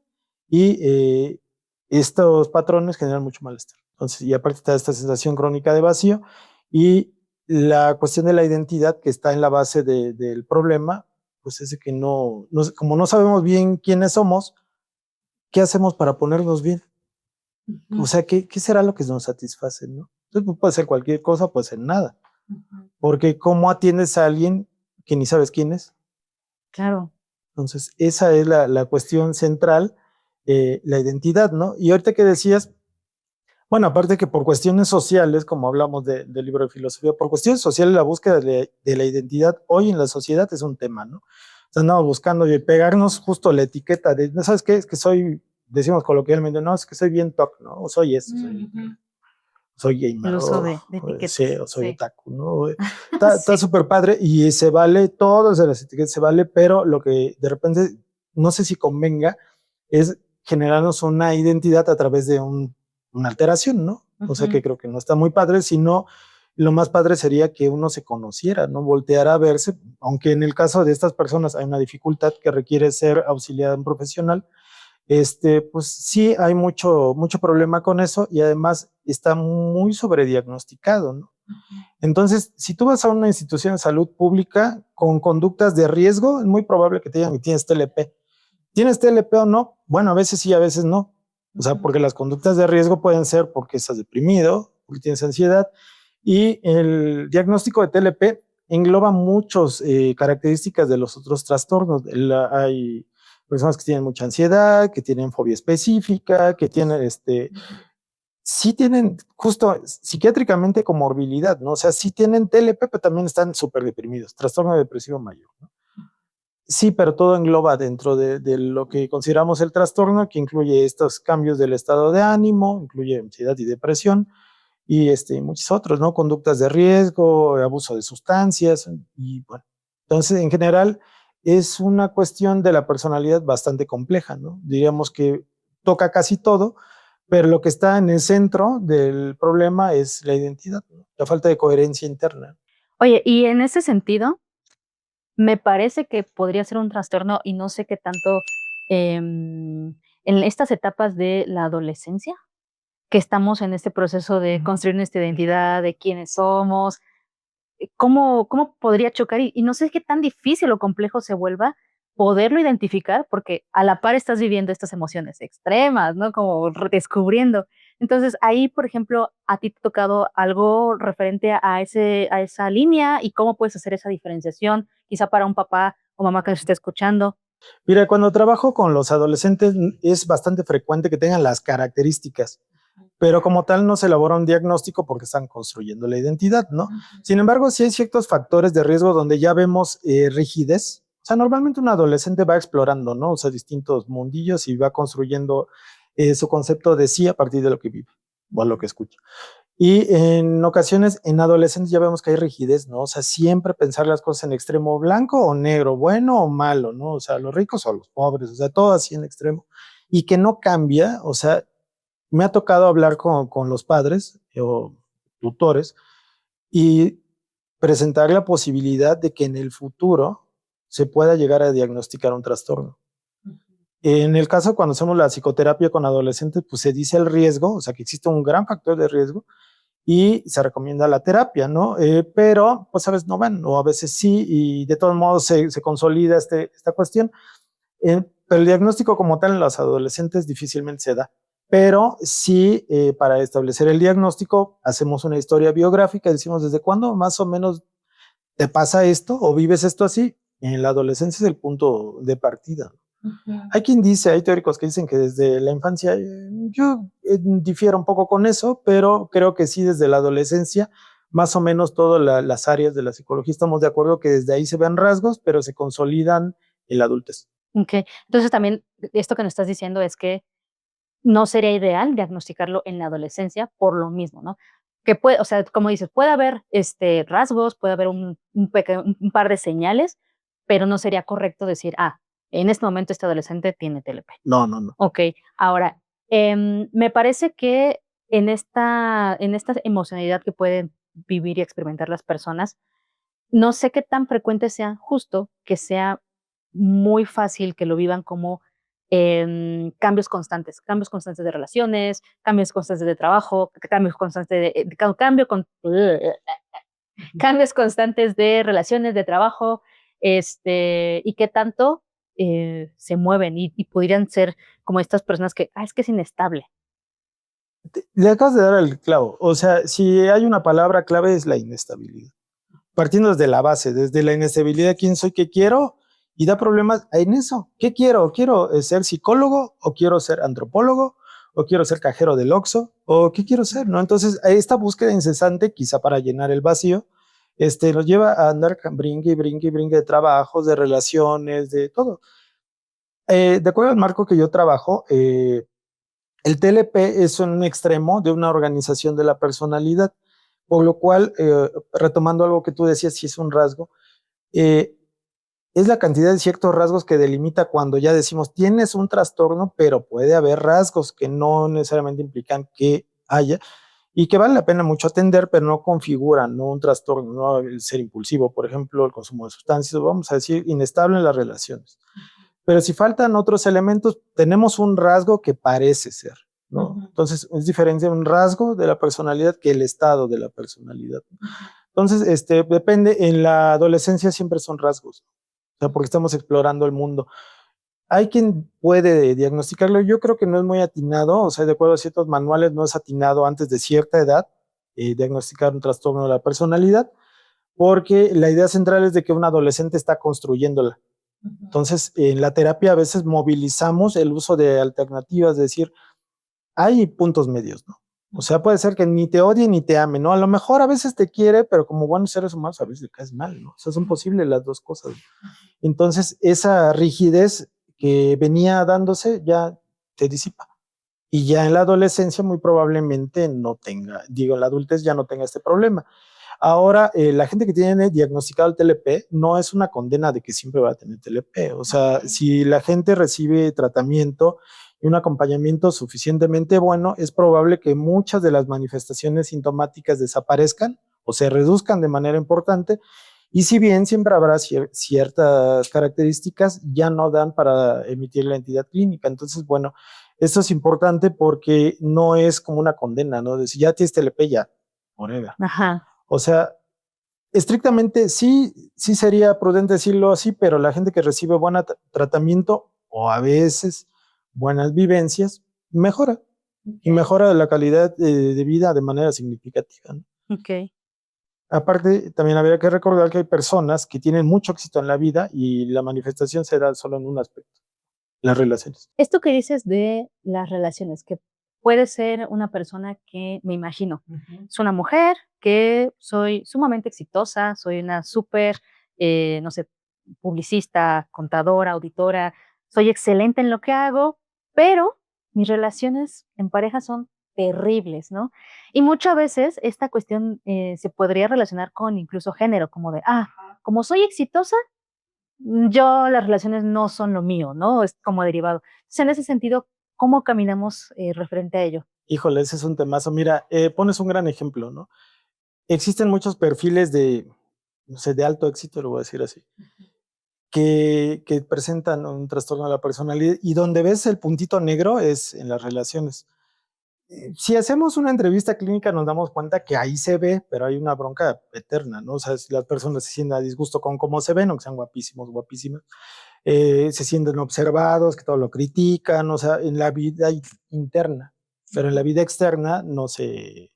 Speaker 1: y estos patrones generan mucho malestar. Entonces, y aparte está esta sensación crónica de vacío y la cuestión de la identidad que está en la base del problema, pues es de que como no sabemos bien quiénes somos, ¿qué hacemos para ponernos bien? O
Speaker 2: Ujú.
Speaker 1: sea, ¿qué será lo que nos satisface, no? Entonces, pues, puede ser cualquier cosa, puede ser nada.
Speaker 2: Ujú.
Speaker 1: Porque ¿cómo atiendes a alguien que ni sabes quién es?
Speaker 2: Claro.
Speaker 1: Entonces, esa es la cuestión central, la identidad, ¿no? Y ahorita que decías, bueno, aparte que por cuestiones sociales, como hablamos del libro de filosofía, por cuestiones sociales la búsqueda de la identidad hoy en la sociedad es un tema, ¿no? O sea, andamos buscando y pegarnos justo la etiqueta de, ¿no sabes qué? Es que soy, decimos coloquialmente, no, es que soy bien toc, ¿no? O soy esto,
Speaker 2: Ujú.
Speaker 1: soy gamer,
Speaker 2: El uso de
Speaker 1: sí,
Speaker 2: etiquetas,
Speaker 1: o soy
Speaker 2: sí.
Speaker 1: otaku, ¿no? Está
Speaker 2: Sí.
Speaker 1: súper padre y se vale, todas las etiquetas se vale, pero lo que de repente, no sé si convenga, es generarnos una identidad a través de una alteración, ¿no? O sea, que creo que no está muy padre, sino lo más padre sería que uno se conociera, ¿no? Volteara a verse, aunque en el caso de estas personas hay una dificultad que requiere ser auxiliar en profesional, pues sí hay mucho problema con eso y además está muy sobrediagnosticado, ¿no? Entonces, si tú vas a una institución de salud pública con conductas de riesgo, es muy probable que te digan que tienes TLP. ¿Tienes TLP o no? Bueno, a veces sí, a veces no. O sea, porque las conductas de riesgo pueden ser porque estás deprimido, porque tienes ansiedad. Y el diagnóstico de TLP engloba muchas características de los otros trastornos. Hay personas que tienen mucha ansiedad, que tienen fobia específica, que tienen sí tienen justo psiquiátricamente comorbilidad, ¿no? O sea, sí tienen TLP, pero también están súper deprimidos, trastorno depresivo mayor, ¿no? Sí, pero todo engloba dentro de lo que consideramos el trastorno, que incluye estos cambios del estado de ánimo, incluye ansiedad y depresión, y muchos otros, ¿no? Conductas de riesgo, abuso de sustancias, y bueno. Entonces, en general, es una cuestión de la personalidad bastante compleja, ¿no? Diríamos que toca casi todo, pero lo que está en el centro del problema es la identidad, ¿no? La falta de coherencia interna.
Speaker 2: Oye, y en ese sentido, me parece que podría ser un trastorno y no sé qué tanto, en estas etapas de la adolescencia, que estamos en este proceso de construir nuestra identidad, de quiénes somos, ¿cómo podría chocar? Y no sé qué tan difícil o complejo se vuelva poderlo identificar, porque a la par estás viviendo estas emociones extremas, ¿no? Como descubriendo. Entonces, ahí, por ejemplo, ¿a ti te ha tocado algo referente a esa línea y cómo puedes hacer esa diferenciación, quizá para un papá o mamá que nos esté escuchando?
Speaker 1: Mira, cuando trabajo con los adolescentes es bastante frecuente que tengan las características, pero como tal no se elabora un diagnóstico porque están construyendo la identidad, ¿no? Sin embargo, sí hay ciertos factores de riesgo donde ya vemos rigidez. O sea, normalmente un adolescente va explorando, ¿no? O sea, distintos mundillos y va construyendo su concepto de sí a partir de lo que vive o a lo que escucha. Y en ocasiones, en adolescentes ya vemos que hay rigidez, ¿no? O sea, siempre pensar las cosas en extremo blanco o negro, bueno o malo, ¿no? O sea, los ricos o los pobres, o sea, todo así en extremo. Y que no cambia, o sea, me ha tocado hablar con los padres o tutores y presentar la posibilidad de que en el futuro se pueda llegar a diagnosticar un trastorno. En el caso cuando hacemos la psicoterapia con adolescentes, pues se dice el riesgo, o sea, que existe un gran factor de riesgo y se recomienda la terapia, ¿no? Pero, pues a veces no van, o a veces sí, y de todos modos se consolida esta cuestión. Pero el diagnóstico como tal en los adolescentes difícilmente se da. Pero sí, para establecer el diagnóstico, hacemos una historia biográfica, decimos desde cuándo más o menos te pasa esto o vives esto así. En la adolescencia es el punto de partida. Hay quien dice, hay teóricos que dicen que desde la infancia, yo difiero un poco con eso, pero creo que sí desde la adolescencia, más o menos todas las áreas de la psicología estamos de acuerdo que desde ahí se ven rasgos, pero se consolidan en la adultez.
Speaker 2: Okey. Entonces, también esto que nos estás diciendo es que no sería ideal diagnosticarlo en la adolescencia por lo mismo, ¿no? Que puede, o sea, como dices, puede haber, rasgos, puede haber un par de señales, pero no sería correcto decir: "Ah, en este momento este adolescente tiene TLP".
Speaker 1: No, no, no.
Speaker 2: Okey. Ahora, me parece que en esta emocionalidad que pueden vivir y experimentar las personas, no sé qué tan frecuente sea, justo, que sea muy fácil que lo vivan como, cambios constantes de relaciones, cambios constantes de trabajo, cambios constantes de cambios constantes de relaciones, de trabajo, y qué tanto, se mueven y pudieran ser como estas personas que: "Ah, es que es inestable".
Speaker 1: Le acabas de dar el clavo. O sea, si hay una palabra clave es la inestabilidad. Partiendo desde la base, desde la inestabilidad, quién soy, qué quiero, y da problemas en eso. ¿Qué quiero? ¿Quiero ser psicólogo o quiero ser antropólogo o quiero ser cajero del Oxxo o qué quiero ser? ¿No? Entonces, esta búsqueda incesante, quizá para llenar el vacío, nos lleva a andar brinque y brinque y brinque de trabajos, de relaciones, de todo. De acuerdo al marco que yo trabajo, el TLP es un extremo de una organización de la personalidad, por lo cual, retomando algo que tú decías, si es un rasgo, eh, es la cantidad de ciertos rasgos que delimita cuando ya decimos tienes un trastorno, pero puede haber rasgos que no necesariamente implican que haya y que vale la pena mucho atender, pero no configuran, ¿no? Un trastorno, ¿no? El ser impulsivo, por ejemplo, el consumo de sustancias, vamos a decir, inestable en las relaciones. Pero si faltan otros elementos, tenemos un rasgo que parece ser, ¿no? Entonces, es diferente un rasgo de la personalidad que el estado de la personalidad. Entonces, depende, en la adolescencia siempre son rasgos, o sea, porque estamos explorando el mundo. Hay quien puede diagnosticarlo, yo creo que no es muy atinado, o sea, de acuerdo a ciertos manuales, no es atinado antes de cierta edad diagnosticar un trastorno de la personalidad, porque la idea central es de que un adolescente está construyéndola. Entonces, en la terapia a veces movilizamos el uso de alternativas, es decir, hay puntos medios, ¿no? O sea, puede ser que ni te odie ni te ame, ¿no? A lo mejor a veces te quiere, pero como buenos seres humanos a veces le caes mal, ¿no? O sea, son posibles las dos cosas. Entonces, esa rigidez que venía dándose ya se disipa. Y ya en la adolescencia muy probablemente no tenga, digo, en la adultez ya no tenga este problema. Ahora, la gente que tiene diagnosticado el TLP no es una condena de que siempre va a tener TLP. O sea, si la gente recibe tratamiento y un acompañamiento suficientemente bueno, es probable que muchas de las manifestaciones sintomáticas desaparezcan o se reduzcan de manera importante. Y si bien siempre habrá ciertas características, ya no dan para emitir la entidad clínica. Entonces, bueno, esto es importante porque no es como una condena, ¿no? De si ya tienes TLP, ya, forever.
Speaker 2: Ajá.
Speaker 1: O sea, estrictamente sí sería prudente decirlo así, pero la gente que recibe buen tratamiento o a veces buenas vivencias, mejora y mejora la calidad de vida de manera significativa, ¿no?
Speaker 2: Okey.
Speaker 1: Aparte, también habría que recordar que hay personas que tienen mucho éxito en la vida y la manifestación se da solo en un aspecto, las relaciones.
Speaker 2: Esto que dices de las relaciones, que puede ser una persona que, me imagino, es una mujer que soy sumamente exitosa, soy una súper, no sé, publicista, contadora, auditora, soy excelente en lo que hago, pero mis relaciones en pareja son terribles, ¿no? Y muchas veces esta cuestión, se podría relacionar con incluso género, como de, como soy exitosa, yo las relaciones no son lo mío, ¿no? Es como derivado. Entonces, en ese sentido, ¿cómo caminamos, referente a ello?
Speaker 1: Híjole, ese es un temazo. Mira, pones un gran ejemplo, ¿no? Existen muchos perfiles de, no sé, de alto éxito, lo voy a decir así, que presentan un trastorno de la personalidad y donde ves el puntito negro es en las relaciones. Si hacemos una entrevista clínica nos damos cuenta que ahí se ve, pero hay una bronca eterna, ¿no? O sea, si las personas se sienten a disgusto con cómo se ven, aunque sean guapísimos, guapísimas, se sienten observados, que todo lo critican, o sea, en la vida interna, pero en la vida externa no se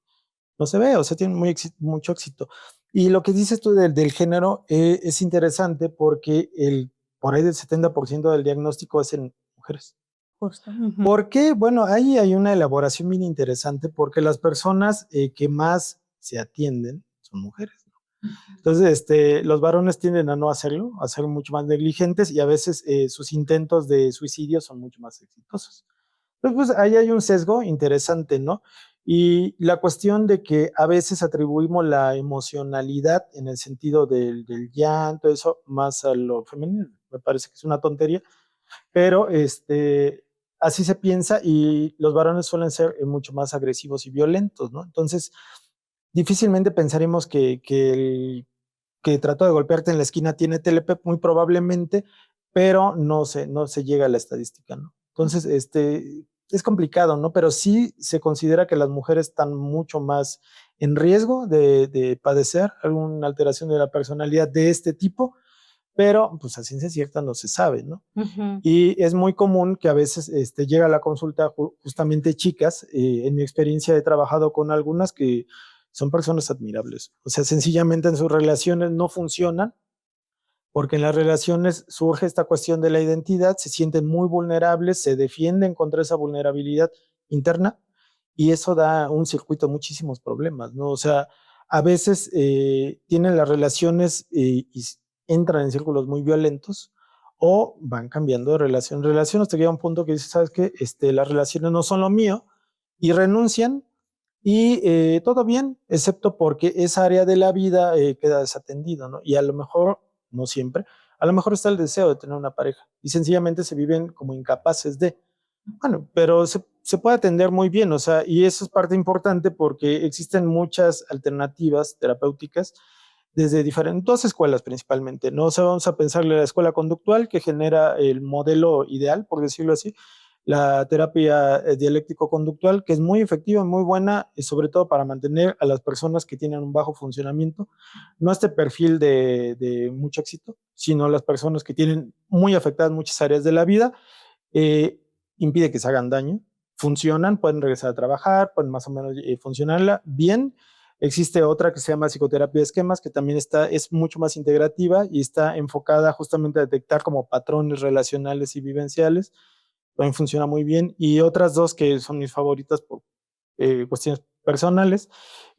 Speaker 1: ve, o sea, tienen mucho éxito. Y lo que dices tú del género es interesante porque por ahí del 70% del diagnóstico es en mujeres.
Speaker 2: Justo. Ujú.
Speaker 1: ¿Por qué? Bueno, ahí hay una elaboración bien interesante porque las personas que más se atienden son mujeres, ¿no? Entonces, los varones tienden a no hacerlo, a ser mucho más negligentes y a veces sus intentos de suicidio son mucho más exitosos. Entonces, pues ahí hay un sesgo interesante, ¿no? Y la cuestión de que a veces atribuimos la emocionalidad en el sentido del llanto, eso, más a lo femenino, me parece que es una tontería, pero así se piensa y los varones suelen ser mucho más agresivos y violentos, ¿no? Entonces, difícilmente pensaremos que el que trató de golpearte en la esquina tiene TLP, muy probablemente, pero no se llega a la estadística, ¿no? Entonces, es complicado, ¿no? Pero sí se considera que las mujeres están mucho más en riesgo de padecer alguna alteración de la personalidad de este tipo, pero pues a ciencia cierta no se sabe, ¿no?
Speaker 2: Ujú.
Speaker 1: Y es muy común que a veces llega a la consulta justamente chicas. En mi experiencia he trabajado con algunas que son personas admirables. O sea, sencillamente en sus relaciones no funcionan porque en las relaciones surge esta cuestión de la identidad, se sienten muy vulnerables, se defienden contra esa vulnerabilidad interna y eso da un circuito a muchísimos problemas, ¿no? O sea, a veces tienen las relaciones y entran en círculos muy violentos o van cambiando de relación en relación hasta que llega un punto que dice, ¿sabes qué? Las relaciones no son lo mío y renuncian y todo bien, excepto porque esa área de la vida queda desatendida, ¿no? Y a lo mejor, no siempre, a lo mejor está el deseo de tener una pareja y sencillamente se viven como incapaces de. Bueno, pero se puede atender muy bien, o sea, y eso es parte importante porque existen muchas alternativas terapéuticas desde diferentes, dos escuelas principalmente, ¿no? O sea, vamos a pensarle la escuela conductual que genera el modelo ideal, por decirlo así, la terapia dialéctico-conductual, que es muy efectiva, muy buena, y sobre todo para mantener a las personas que tienen un bajo funcionamiento, no este perfil de mucho éxito, sino las personas que tienen muy afectadas muchas áreas de la vida, eh, impide que se hagan daño, funcionan, pueden regresar a trabajar, pueden más o menos funcionarla bien. Existe otra que se llama psicoterapia de esquemas, que también es mucho más integrativa y está enfocada justamente a detectar como patrones relacionales y vivenciales. También funciona muy bien. Y otras dos que son mis favoritas por cuestiones personales,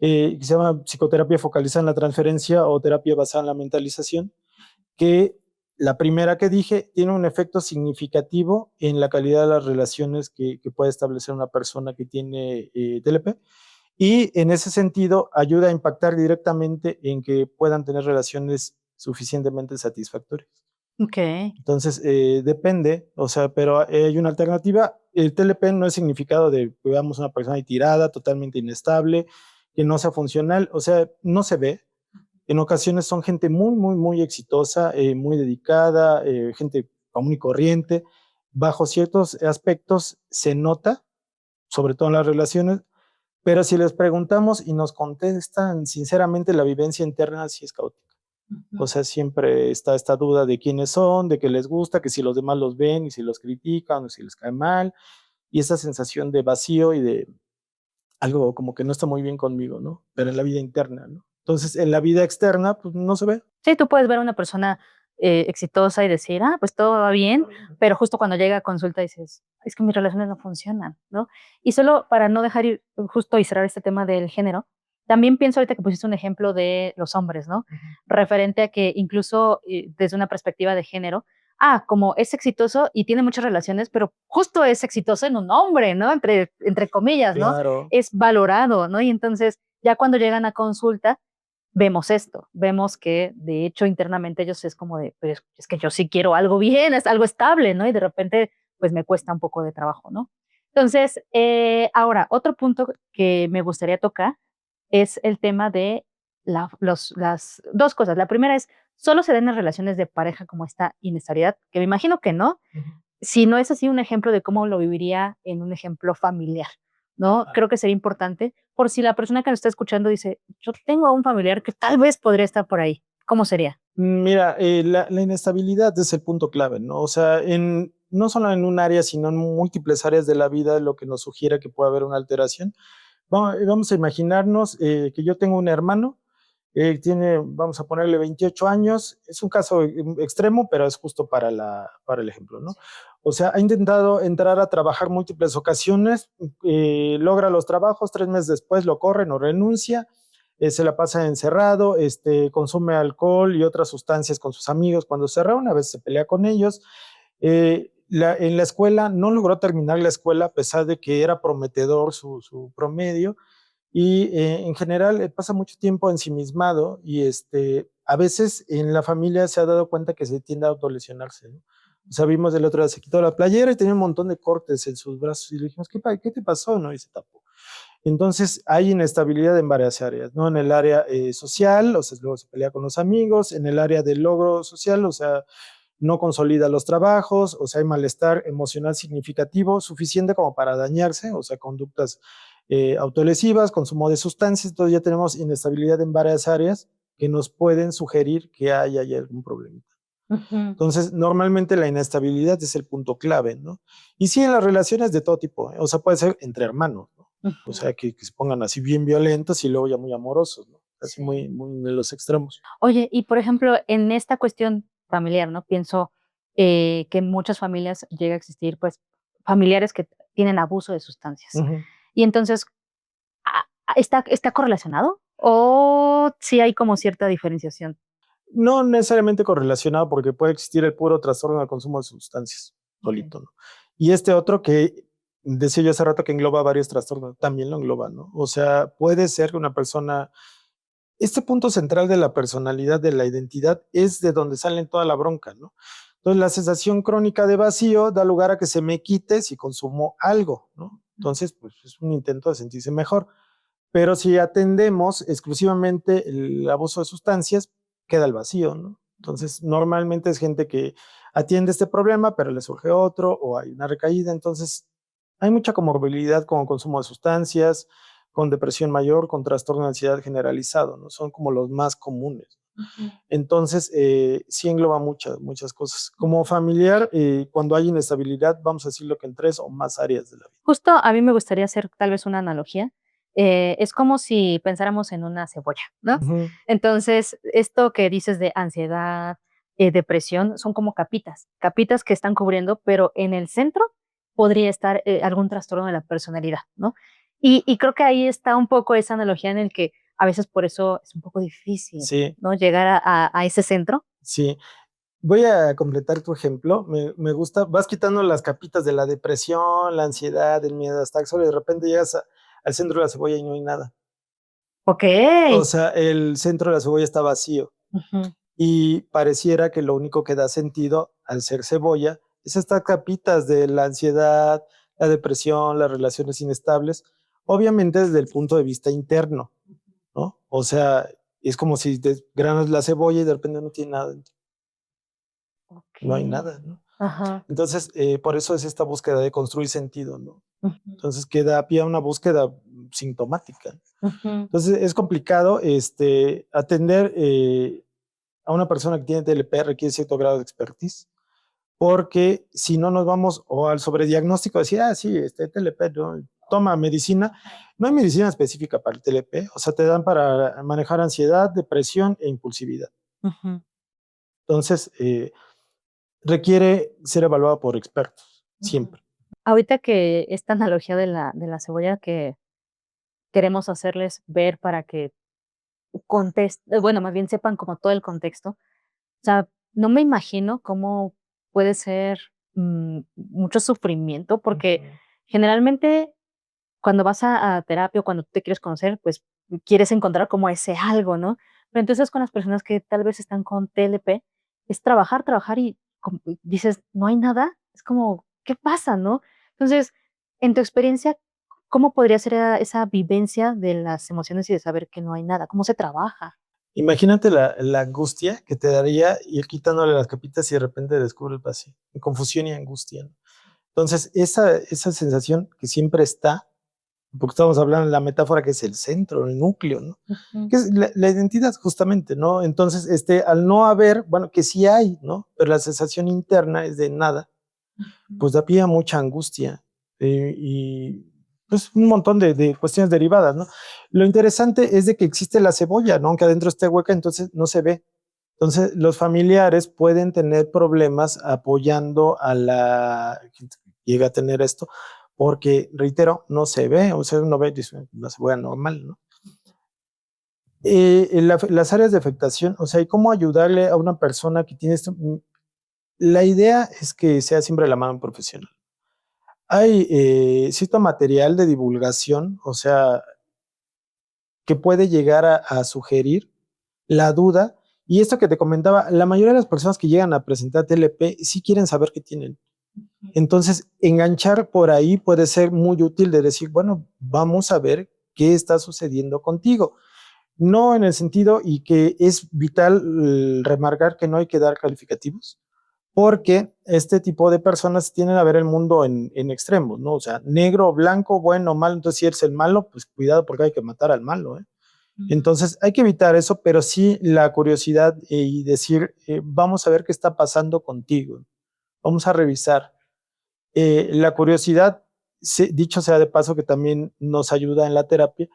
Speaker 1: que se llama psicoterapia focalizada en la transferencia o terapia basada en la mentalización, que la primera que dije tiene un efecto significativo en la calidad de las relaciones que puede establecer una persona que tiene TLP, y en ese sentido ayuda a impactar directamente en que puedan tener relaciones suficientemente satisfactorias.
Speaker 2: Okey.
Speaker 1: Entonces, depende, o sea, pero hay una alternativa. El TLP no es significado de que veamos una persona ahí tirada, totalmente inestable, que no sea funcional, o sea, no se ve. En ocasiones son gente muy, muy, muy exitosa, muy dedicada, gente común y corriente. Bajo ciertos aspectos se nota, sobre todo en las relaciones, pero si les preguntamos y nos contestan sinceramente, la vivencia interna sí es caótica. O
Speaker 2: Ujú.
Speaker 1: sea, siempre está esta duda de quiénes son, de qué les gusta, que si los demás los ven y si los critican o si les cae mal, y esa sensación de vacío y de algo como que no está muy bien conmigo, ¿no? Pero en la vida interna, ¿no? Entonces, en la vida externa, pues no se ve.
Speaker 2: Sí, tú puedes ver a una persona, exitosa y decir: "Ah, pues todo va bien", pero justo cuando llega a consulta dices: "Es que mis relaciones no funcionan", ¿no? Y solo para no dejar ir justo y cerrar este tema del género, también pienso ahorita que pusiste un ejemplo de los hombres, ¿no?
Speaker 1: Ujú.
Speaker 2: Referente a que incluso, desde una perspectiva de género, como es exitoso y tiene muchas relaciones, pero justo es exitoso en un hombre, ¿no? Entre comillas, ¿no?
Speaker 1: Claro.
Speaker 2: Es valorado, ¿no? Y entonces, ya cuando llegan a consulta, vemos esto, vemos que de hecho internamente ellos es como de, pues es que yo sí quiero algo bien, es algo estable, ¿no? Y de repente, pues me cuesta un poco de trabajo, ¿no? Entonces, ahora, otro punto que me gustaría tocar es el tema de las dos cosas. La primera es, ¿solo se dan en las relaciones de pareja como esta inestabilidad? Que me imagino que no,
Speaker 1: Ujú.
Speaker 2: si no es así un ejemplo de cómo lo viviría en un ejemplo familiar, ¿no?
Speaker 1: Ah.
Speaker 2: Creo que sería importante por si la persona que nos está escuchando dice, yo tengo a un familiar que tal vez podría estar por ahí. ¿Cómo sería?
Speaker 1: Mira, la inestabilidad es el punto clave, ¿no? O sea, no solo en un área, sino en múltiples áreas de la vida, lo que nos sugiere que puede haber una alteración. Vamos a imaginarnos que yo tengo un hermano, tiene, vamos a ponerle 28 años, es un caso extremo, pero es justo para el ejemplo, ¿no? O sea, ha intentado entrar a trabajar múltiples ocasiones, logra los trabajos, 3 meses después lo corren o renuncia, se la pasa encerrado, consume alcohol y otras sustancias con sus amigos cuando se reúne, a veces se pelea con ellos. En la escuela no logró terminar la escuela a pesar de que era prometedor su promedio, y en general pasa mucho tiempo ensimismado y a veces en la familia se ha dado cuenta que se tiende a autolesionarse, ¿no? O sea, vimos el otro día, se quitó la playera y tenía un montón de cortes en sus brazos y le dijimos, ¿qué te pasó? ¿No? Y se tapó. Entonces hay inestabilidad en varias áreas, ¿no? En el área social, o sea, luego se pelea con los amigos, en el área del logro social, o sea, no consolida los trabajos, o sea, hay malestar emocional significativo, suficiente como para dañarse, o sea, conductas autolesivas, consumo de sustancias, entonces ya tenemos inestabilidad en varias áreas que nos pueden sugerir que hay algún problema.
Speaker 2: Ujú.
Speaker 1: Entonces, normalmente la inestabilidad es el punto clave, ¿no? Y sí, en las relaciones de todo tipo, ¿eh? O sea, puede ser entre hermanos, ¿no? O
Speaker 2: Ujú.
Speaker 1: sea, que se pongan así bien violentos y luego ya muy amorosos, ¿no? Así
Speaker 2: Sí.
Speaker 1: muy, muy de los extremos.
Speaker 2: Oye, y por ejemplo, en esta cuestión familiar, ¿no? Pienso que en muchas familias llega a existir, pues, familiares que tienen abuso de sustancias.
Speaker 1: Ujú.
Speaker 2: Y entonces, ¿está correlacionado? ¿O sí hay como cierta diferenciación?
Speaker 1: No necesariamente correlacionado, porque puede existir el puro trastorno del consumo de sustancias,
Speaker 2: Okey.
Speaker 1: solito, ¿no? Y este otro que decía yo hace rato que engloba varios trastornos, también lo engloba, ¿no? O sea, puede ser que una persona este punto central de la personalidad, de la identidad, es de donde sale toda la bronca, ¿no? Entonces, la sensación crónica de vacío da lugar a que se me quite si consumo algo, ¿no? Entonces, pues es un intento de sentirse mejor. Pero si atendemos exclusivamente el abuso de sustancias, queda el vacío, ¿no? Entonces, normalmente es gente que atiende este problema, pero le surge otro o hay una recaída. Entonces, hay mucha comorbilidad con consumo de sustancias, con depresión mayor, con trastorno de ansiedad generalizado, ¿no? Son como los más comunes. Entonces, sí engloba muchas cosas. Como familiar, cuando hay inestabilidad, vamos a decirlo que en 3 o más áreas de la vida.
Speaker 2: Justo a mí me gustaría hacer tal vez una analogía. Es como si pensáramos en una cebolla, ¿no?
Speaker 1: Ujú.
Speaker 2: Entonces, esto que dices de ansiedad, depresión, son como capitas, capitas que están cubriendo, pero en el centro podría estar algún trastorno de la personalidad, ¿no? Y creo que ahí está un poco esa analogía en el que a veces por eso es un poco difícil,
Speaker 1: Sí,
Speaker 2: ¿no? Llegar a ese centro.
Speaker 1: sí. Voy a completar tu ejemplo. Me gusta, vas quitando las capitas de la depresión, la ansiedad, el miedo, hasta que solo de repente llegas al centro de la cebolla y no hay nada.
Speaker 2: Ok.
Speaker 1: O sea, el centro de la cebolla está vacío
Speaker 2: Ujú.
Speaker 1: y pareciera que lo único que da sentido al ser cebolla es estas capitas de la ansiedad, la depresión, las relaciones inestables, obviamente desde el punto de vista interno, ¿no? O sea, es como si desgranas la cebolla y de repente no tiene nada dentro,
Speaker 2: Ok.
Speaker 1: no hay nada, ¿no?
Speaker 2: Ajá.
Speaker 1: Entonces, por eso es esta búsqueda de construir sentido, ¿no?
Speaker 2: Ujú,
Speaker 1: Entonces, queda pie a una búsqueda sintomática.
Speaker 2: ujú.
Speaker 1: Entonces, es complicado atender a una persona que tiene TLP requiere cierto grado de expertise, porque si no nos vamos o al sobrediagnóstico, decir, sí, TLP, ¿no? Toma medicina. No hay medicina específica para el TLP, o sea, te dan para manejar ansiedad, depresión e impulsividad.
Speaker 2: Ujú,
Speaker 1: Entonces, requiere ser evaluado por expertos,
Speaker 2: ujú.
Speaker 1: siempre.
Speaker 2: Ahorita que esta analogía de la cebolla que queremos hacerles ver para que bueno, más bien sepan como todo el contexto, o sea, no me imagino cómo puede ser, mucho sufrimiento, porque
Speaker 1: Ujú.
Speaker 2: generalmente cuando vas a terapia o cuando tú te quieres conocer, pues, quieres encontrar como ese algo, ¿no? Pero entonces con las personas que tal vez están con TLP, es trabajar, trabajar y dices: "¿No hay nada?". Es como, ¿qué pasa, no? Entonces, en tu experiencia, ¿cómo podría ser esa vivencia de las emociones y de saber que no hay nada? ¿Cómo se trabaja?
Speaker 1: Imagínate la angustia que te daría ir quitándole las capitas y de repente descubre el vacío, confusión y angustia, ¿no? Entonces, esa sensación que siempre está, porque estamos hablando de la metáfora que es el centro, el núcleo, ¿no?
Speaker 2: Ujú,
Speaker 1: Que es la identidad justamente, ¿no? Entonces, al no haber, bueno, que sí hay, ¿no? Pero la sensación interna es de nada,
Speaker 2: ujú,
Speaker 1: pues da pie a mucha angustia y pues un montón de cuestiones derivadas, ¿no? Lo interesante es de que existe la cebolla, ¿no? Aunque adentro esté hueca, entonces no se ve. Entonces, los familiares pueden tener problemas apoyando a la gente que llega a tener esto, porque, reitero, no se ve, o sea, uno ve, dice, una cebolla normal, ¿no? Las áreas de afectación, o sea, ¿y cómo ayudarle a una persona que tiene esto? La idea es que sea siempre la mano profesional. Hay cierto material de divulgación, o sea, que puede llegar a sugerir la duda. Y esto que te comentaba, la mayoría de las personas que llegan a presentar TLP sí quieren saber qué tienen. Entonces, enganchar por ahí puede ser muy útil de decir, bueno, vamos a ver qué está sucediendo contigo. No en el sentido y que es vital remarcar que no hay que dar calificativos, porque este tipo de personas tienden a ver el mundo en extremos, ¿no? O sea, negro, blanco, bueno, malo. Entonces, si eres el malo, pues cuidado porque hay que matar al malo, ¿eh?
Speaker 2: ujú,
Speaker 1: Entonces, hay que evitar eso, pero sí la curiosidad y decir, vamos a ver qué está pasando contigo, vamos a revisar. La curiosidad, dicho sea de paso, que también nos ayuda en la terapia,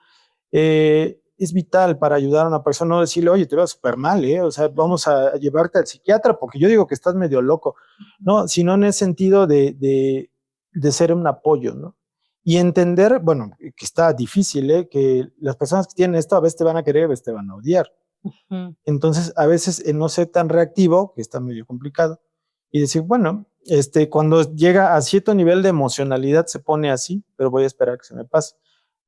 Speaker 1: es vital para ayudar a una persona, no decirle, oye, te veo súper mal, ¿eh? O sea, vamos a llevarte al psiquiatra porque yo digo que estás medio loco, ¿no? Sino en el sentido de ser un apoyo, ¿no? Y entender, bueno, que está difícil, ¿eh? Que las personas que tienen esto a veces te van a querer, a veces te van a odiar.
Speaker 2: ujú.
Speaker 1: Entonces, a veces no ser tan reactivo, que está medio complicado, y decir, bueno, cuando llega a cierto nivel de emocionalidad se pone así, pero voy a esperar que se me pase.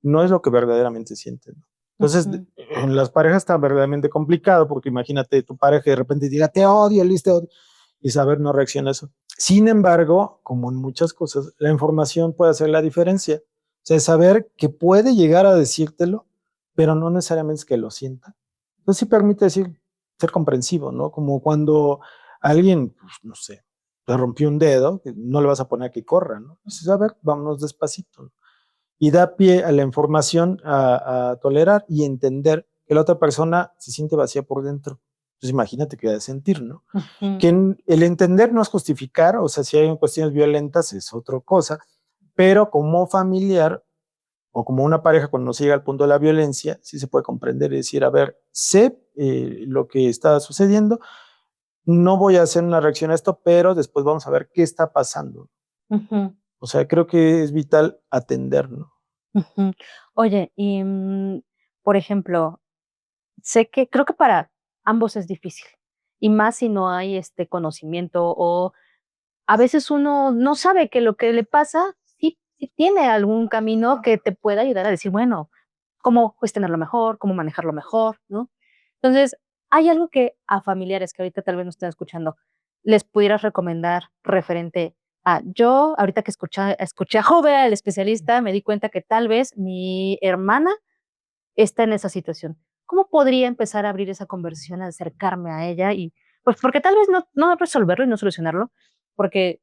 Speaker 1: No es lo que verdaderamente siente, ¿no? Entonces,
Speaker 2: Ujú,
Speaker 1: en las parejas está verdaderamente complicado porque imagínate tu pareja de repente diga, te odio, Liz, te odio, y saber no reacciona a eso. Sin embargo, como en muchas cosas, la información puede hacer la diferencia. O sea, saber que puede llegar a decírtelo, pero no necesariamente es que lo sienta. Entonces sí permite decir, ser comprensivo, ¿no? Como cuando alguien, pues, no sé, te rompió un dedo, no le vas a poner a que corra, ¿no? Entonces, a ver, vámonos despacito, ¿no? Y da pie a la información a tolerar y entender que la otra persona se siente vacía por dentro. Entonces imagínate qué ha de sentir, ¿no?
Speaker 2: ujú,
Speaker 1: Que el entender no es justificar, o sea, si hay cuestiones violentas es otra cosa, pero como familiar o como una pareja cuando se llega al punto de la violencia, sí se puede comprender y decir, a ver, sé lo que está sucediendo, no voy a hacer una reacción a esto, pero después vamos a ver qué está pasando.
Speaker 2: ujú,
Speaker 1: O sea, creo que es vital atender, ¿no?
Speaker 2: ujú. Oye, por ejemplo, sé que creo que para ambos es difícil, y más si no hay, conocimiento, o a veces uno no sabe que lo que le pasa sí tiene algún camino que te pueda ayudar a decir, bueno, cómo gestionarlo mejor, cómo manejarlo mejor, ¿no? Entonces, ¿hay algo que a familiares que ahorita tal vez nos estén escuchando, les pudieras recomendar referente a yo, ahorita que escuché a Jove, el especialista, me di cuenta que tal vez mi hermana está en esa situación? ¿Cómo podría empezar a abrir esa conversación, a acercarme a ella? Y pues porque tal vez no resolverlo y no solucionarlo, porque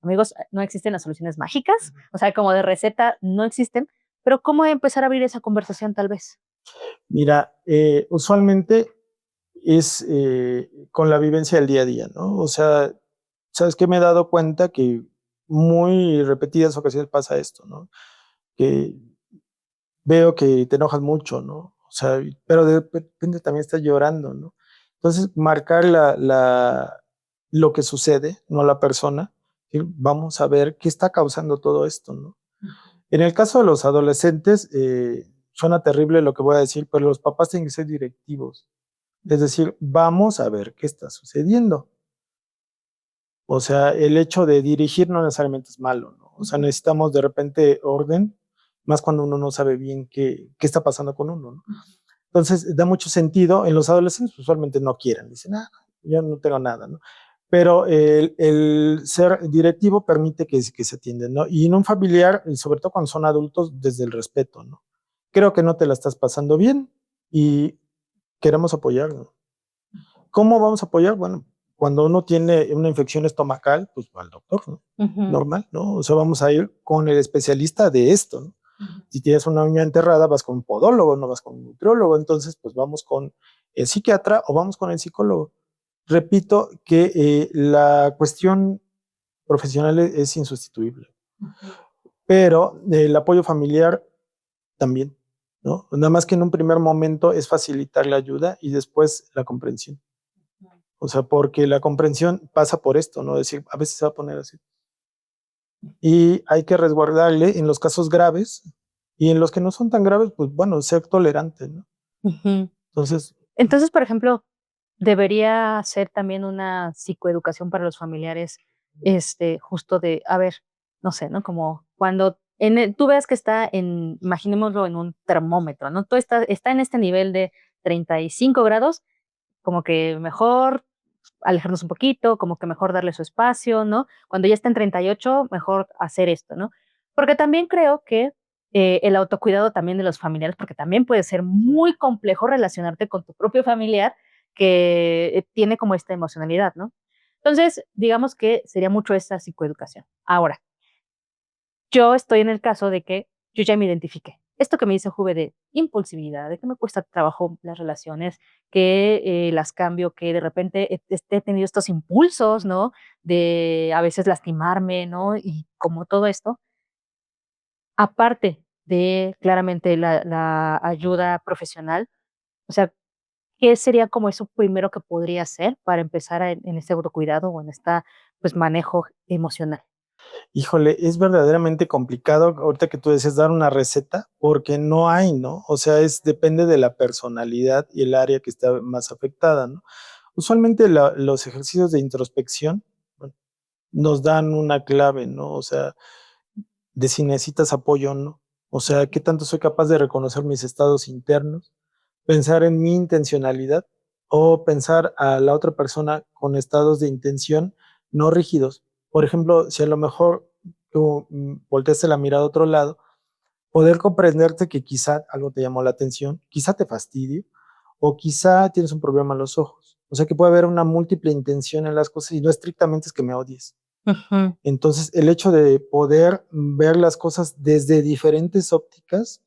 Speaker 2: amigos, no existen las soluciones mágicas, o sea, como de receta no existen, pero ¿cómo empezar a abrir esa conversación tal vez?
Speaker 1: Mira, usualmente es con la vivencia del día a día, ¿no? O sea, ¿sabes qué? Me he dado cuenta que muy repetidas ocasiones pasa esto, ¿no? Que veo que te enojas mucho, ¿no? O sea, pero de repente también estás llorando, ¿no? Entonces, marcar lo que sucede, no la persona, y vamos a ver qué está causando todo esto, ¿no? En el caso de los adolescentes, suena terrible lo que voy a decir, pero los papás tienen que ser directivos. Es decir, vamos a ver qué está sucediendo. O sea, el hecho de dirigir no necesariamente es malo, ¿no? O sea, necesitamos de repente orden, más cuando uno no sabe bien qué está pasando con uno, ¿no? Entonces, da mucho sentido. En los adolescentes usualmente no quieren, dicen, ah, yo no tengo nada, ¿no? Pero el ser directivo permite que se atienden, ¿no? Y en un familiar, y sobre todo cuando son adultos, desde el respeto, ¿no? Creo que no te la estás pasando bien y queremos apoyarnos. ¿Cómo vamos a apoyar? Bueno, cuando uno tiene una infección estomacal, pues va al doctor, ¿no?
Speaker 2: Ujú,
Speaker 1: Normal, ¿no? O sea, vamos a ir con el especialista de esto, ¿no? Si tienes una uña enterrada, vas con un podólogo, no vas con un nutriólogo, entonces pues vamos con el psiquiatra o vamos con el psicólogo. Repito que la cuestión profesional es insustituible, pero el apoyo familiar también, ¿no? Nada más que en un primer momento es facilitar la ayuda y después la comprensión. O sea, porque la comprensión pasa por esto, ¿no? Decir, a veces se va a poner así. Y hay que resguardarle en los casos graves y en los que no son tan graves, pues bueno, ser tolerante, ¿no?
Speaker 2: ujú.
Speaker 1: Entonces,
Speaker 2: Entonces, por ejemplo, debería ser también una psicoeducación para los familiares, justo de, a ver, no sé, ¿no? Como cuando tú ves que está imaginémoslo en un termómetro, ¿no? Todo está en este nivel de 35 grados, como que mejor alejarnos un poquito, como que mejor darle su espacio, ¿no? Cuando ya está en 38, mejor hacer esto, ¿no? Porque también creo que el autocuidado también de los familiares, porque también puede ser muy complejo relacionarte con tu propio familiar que tiene como esta emocionalidad, ¿no? Entonces, digamos que sería mucho esta psicoeducación. Ahora, yo estoy en el caso de que yo ya me identifiqué. Esto que me dice Juve de impulsividad, de que me cuesta trabajo las relaciones, que las cambio, que de repente he tenido estos impulsos, ¿no? De a veces lastimarme, ¿no? Y como todo esto, aparte de claramente la ayuda profesional, o sea, ¿qué sería como eso primero que podría hacer para empezar en este autocuidado o en esta pues manejo emocional?
Speaker 1: híjole, es verdaderamente complicado ahorita que tú decías dar una receta, porque no hay, ¿no? O sea, depende de la personalidad y el área que está más afectada, ¿no? Usualmente los ejercicios de introspección, bueno, nos dan una clave, ¿no? O sea, de si necesitas apoyo o no. O sea, qué tanto soy capaz de reconocer mis estados internos, pensar en mi intencionalidad o pensar a la otra persona con estados de intención no rígidos. Por ejemplo, si a lo mejor tú volteaste la mirada a otro lado, poder comprenderte que quizá algo te llamó la atención, quizá te fastidie o quizá tienes un problema en los ojos. O sea que puede haber una múltiple intención en las cosas y no estrictamente es que me odies.
Speaker 2: Ujú.
Speaker 1: Entonces, el hecho de poder ver las cosas desde diferentes ópticas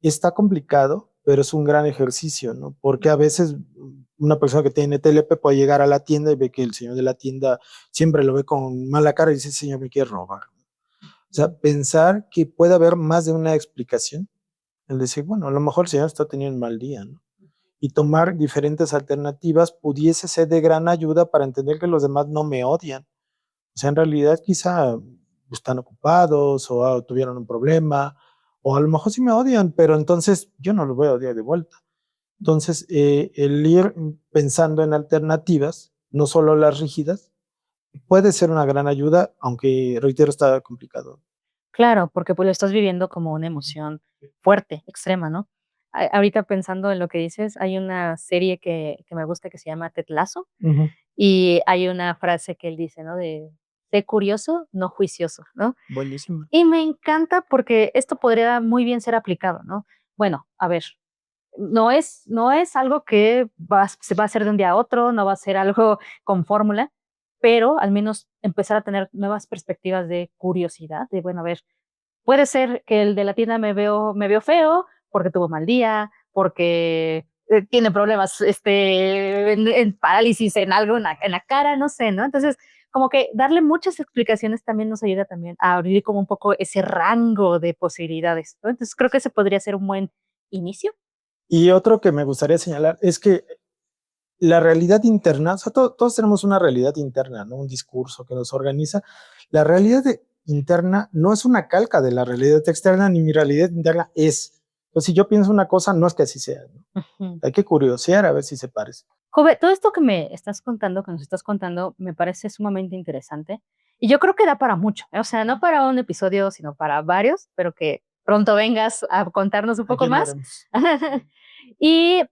Speaker 1: está complicado, pero es un gran ejercicio, ¿no? Porque a veces una persona que tiene TLP puede llegar a la tienda y ve que el señor de la tienda siempre lo ve con mala cara y dice, señor, me quiere robar. O sea, pensar que puede haber más de una explicación, el decir, bueno, a lo mejor el señor está teniendo un mal día, ¿no? Y tomar diferentes alternativas pudiese ser de gran ayuda para entender que los demás no me odian. O sea, en realidad quizá están ocupados o tuvieron un problema, o a lo mejor sí me odian, pero entonces yo no los voy a odiar de vuelta. Entonces, el ir pensando en alternativas, no solo las rígidas, puede ser una gran ayuda, aunque reitero, está complicado.
Speaker 2: Claro, porque, pues, lo estás viviendo como una emoción fuerte, extrema, ¿no? Ahorita pensando en lo que dices, hay una serie que me gusta que se llama Ted Lasso,
Speaker 1: Ujú.
Speaker 2: y hay una frase que él dice, ¿no? De: "Sé curioso, no juicioso", ¿no?
Speaker 1: Buenísimo.
Speaker 2: Y me encanta porque esto podría muy bien ser aplicado, ¿no? Bueno, a ver, no es algo que se va a hacer de un día a otro, no va a ser algo con fórmula, pero al menos empezar a tener nuevas perspectivas de curiosidad, de, bueno, a ver, puede ser que el de la tienda me veo feo porque tuvo mal día, porque, tiene problemas, en parálisis en algo en la cara, no sé, ¿no? Entonces, como que darle muchas explicaciones también nos ayuda también a abrir como un poco ese rango de posibilidades, ¿no? Entonces, creo que ese podría ser un buen inicio.
Speaker 1: Y otro que me gustaría señalar es que la realidad interna, o sea, todos tenemos una realidad interna, ¿no? Un discurso que nos organiza. La realidad interna no es una calca de la realidad externa, ni mi realidad interna es. Entonces, si yo pienso una cosa, no es que así sea, ¿no?
Speaker 2: Ujú.
Speaker 1: Hay que curiosear a ver si se parece.
Speaker 2: Jove, todo esto que me estás contando, que nos estás contando, me parece sumamente interesante, y yo creo que da para mucho, ¿eh? O sea, no para un episodio, sino para varios, pero que pronto vengas a contarnos un
Speaker 1: Aquí
Speaker 2: poco más.
Speaker 1: andaremos.
Speaker 2: Y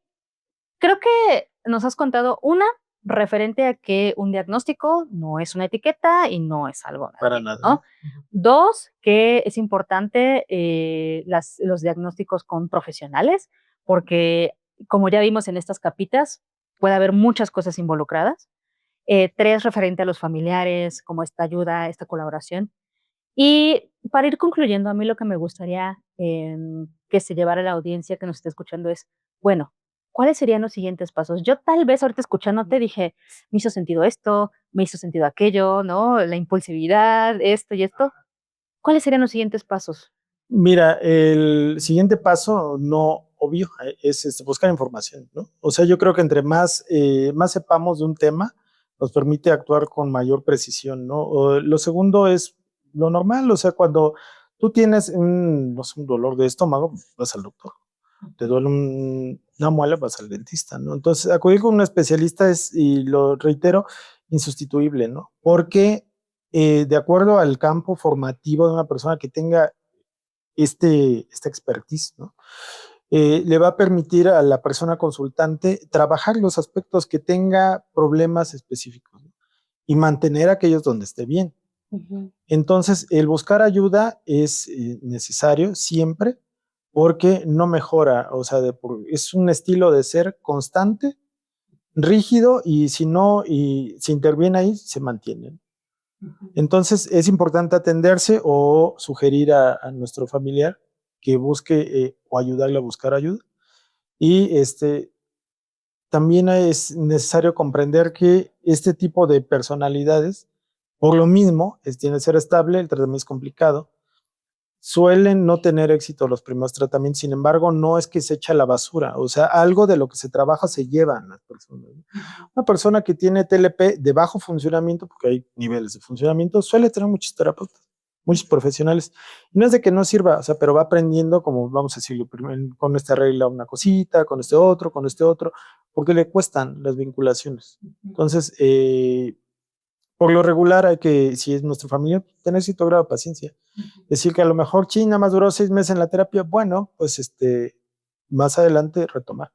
Speaker 2: creo que nos has contado, una, referente a que un diagnóstico no es una etiqueta y no es algo
Speaker 1: Para
Speaker 2: nadie,
Speaker 1: nada.
Speaker 2: ¿no? 2, que es importante, los diagnósticos con profesionales, porque, como ya vimos en estas capitas, puede haber muchas cosas involucradas. 3, referente a los familiares, como esta ayuda, esta colaboración. Y para ir concluyendo, a mí lo que me gustaría, que se llevara la audiencia que nos esté escuchando es, bueno, ¿cuáles serían los siguientes pasos? Yo tal vez ahorita escuchándote dije, me hizo sentido esto, me hizo sentido aquello, ¿no? La impulsividad, esto y esto. ¿Cuáles serían los siguientes pasos?
Speaker 1: Mira, el siguiente paso, no obvio, es buscar información, ¿no? O sea, yo creo que entre más sepamos de un tema, nos permite actuar con mayor precisión, ¿no? Lo segundo es lo normal, o sea, cuando tú tienes no sé, un dolor de estómago, vas al doctor. Te duele una muela, vas al dentista, ¿no? Entonces, acudir con un especialista es, y lo reitero, insustituible, ¿no? Porque de acuerdo al campo formativo de una persona que tenga esta expertise, ¿no? Le va a permitir a la persona consultante trabajar los aspectos que tenga problemas específicos, ¿no? Y mantener aquellos donde esté bien.
Speaker 2: Ujú.
Speaker 1: Entonces, el buscar ayuda es necesario siempre porque no mejora, o sea, es un estilo de ser constante, rígido y si no, y se interviene ahí, se mantiene. Entonces, es importante atenderse o sugerir a nuestro familiar que busque o ayudarle a buscar ayuda. Y también es necesario comprender que este tipo de personalidades, por lo mismo, tiene que ser estable, el tratamiento es complicado, suelen no tener éxito los primeros tratamientos, sin embargo, no es que se echa a la basura, o sea, algo de lo que se trabaja se lleva a las personas, ¿no? Una persona que tiene TLP de bajo funcionamiento, porque hay niveles de funcionamiento, suele tener muchos terapeutas, muchos profesionales. Y no es de que no sirva, o sea, pero va aprendiendo, como vamos a decirlo, con esta regla una cosita, con este otro, porque le cuestan las vinculaciones. Entonces, Por lo regular hay que, si es nuestra familia, tener cierto grado de paciencia. Decir que a lo mejor, nada más duró 6 meses en la terapia, bueno, pues más adelante retomar.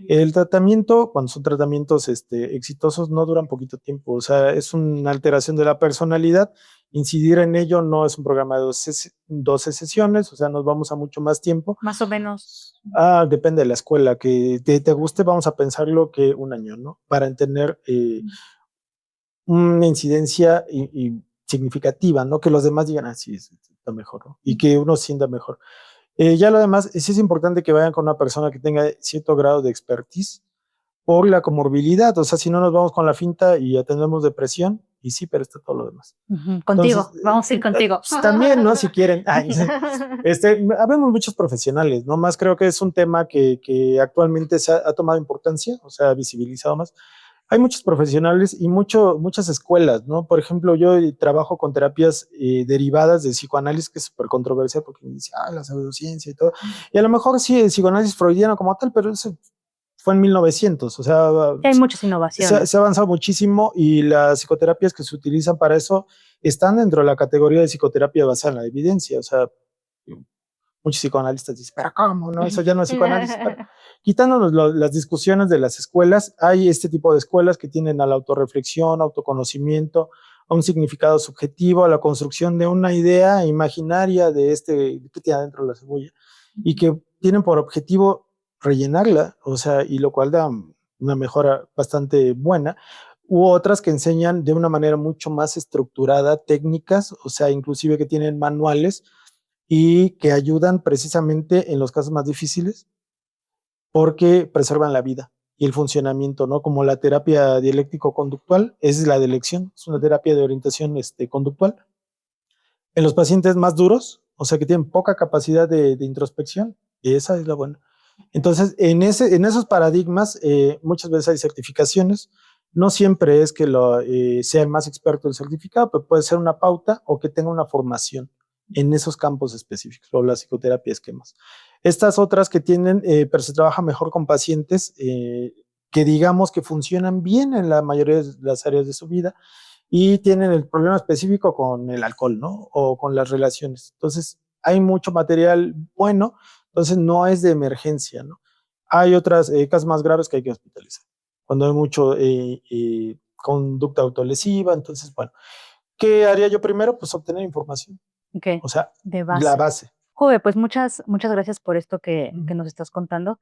Speaker 1: El tratamiento, cuando son tratamientos exitosos, no duran poquito tiempo. O sea, es una alteración de la personalidad. Incidir en ello no es un programa de 12 sesiones, o sea, nos vamos a mucho más tiempo.
Speaker 2: Más o menos.
Speaker 1: Depende de la escuela. Que te guste, vamos a pensarlo que un año, ¿no? Para entender una incidencia significativa, ¿no? Que los demás digan, sí, está mejor, ¿no? Y que uno sienta mejor. Ya lo demás, sí es importante que vayan con una persona que tenga cierto grado de expertise por la comorbilidad. O sea, si no nos vamos con la finta y atendemos depresión, y sí, pero está todo lo demás.
Speaker 2: Contigo,
Speaker 1: Entonces,
Speaker 2: vamos a ir contigo.
Speaker 1: Pues también, ¿no? Si quieren. Habemos muchos profesionales, ¿no? Más creo que es un tema que actualmente ha tomado importancia, o sea, ha visibilizado más. Hay muchos profesionales y muchas escuelas, ¿no? Por ejemplo, yo trabajo con terapias derivadas de psicoanálisis, que es súper controversial porque me dice, la pseudociencia y todo. Y a lo mejor sí, el psicoanálisis freudiano como tal, pero eso fue en 1900, o sea,
Speaker 2: hay muchas innovaciones.
Speaker 1: Se ha avanzado muchísimo y las psicoterapias que se utilizan para eso están dentro de la categoría de psicoterapia basada en la evidencia. O sea, muchos psicoanalistas dicen, pero ¿cómo? No, eso ya no es psicoanálisis. Quitándonos las discusiones de las escuelas, hay este tipo de escuelas que tienen a la autorreflexión, autoconocimiento, a un significado subjetivo, a la construcción de una idea imaginaria de que tiene adentro la cebolla y que tienen por objetivo rellenarla, o sea, y lo cual da una mejora bastante buena, u otras que enseñan de una manera mucho más estructurada técnicas, o sea, inclusive que tienen manuales y que ayudan precisamente en los casos más difíciles porque preservan la vida y el funcionamiento, ¿no? Como la terapia dialéctico-conductual es la de elección, es una terapia de orientación conductual. En los pacientes más duros, o sea, que tienen poca capacidad de introspección, esa es la buena. Entonces, en esos paradigmas, muchas veces hay certificaciones. No siempre es que sea el más experto el certificado, pero puede ser una pauta o que tenga una formación en esos campos específicos, o la psicoterapia esquemas. Estas otras que tienen, pero se trabaja mejor con pacientes que digamos que funcionan bien en la mayoría de las áreas de su vida y tienen el problema específico con el alcohol, ¿no? O con las relaciones. Entonces, hay mucho material bueno, entonces no es de emergencia, ¿no? Hay otras casos más graves que hay que hospitalizar. Cuando hay mucho conducta autolesiva, entonces, bueno, ¿qué haría yo primero? Pues obtener información.
Speaker 2: Okay.
Speaker 1: O sea,
Speaker 2: De base.
Speaker 1: la base.
Speaker 2: Jove, pues muchas gracias por esto que nos estás contando.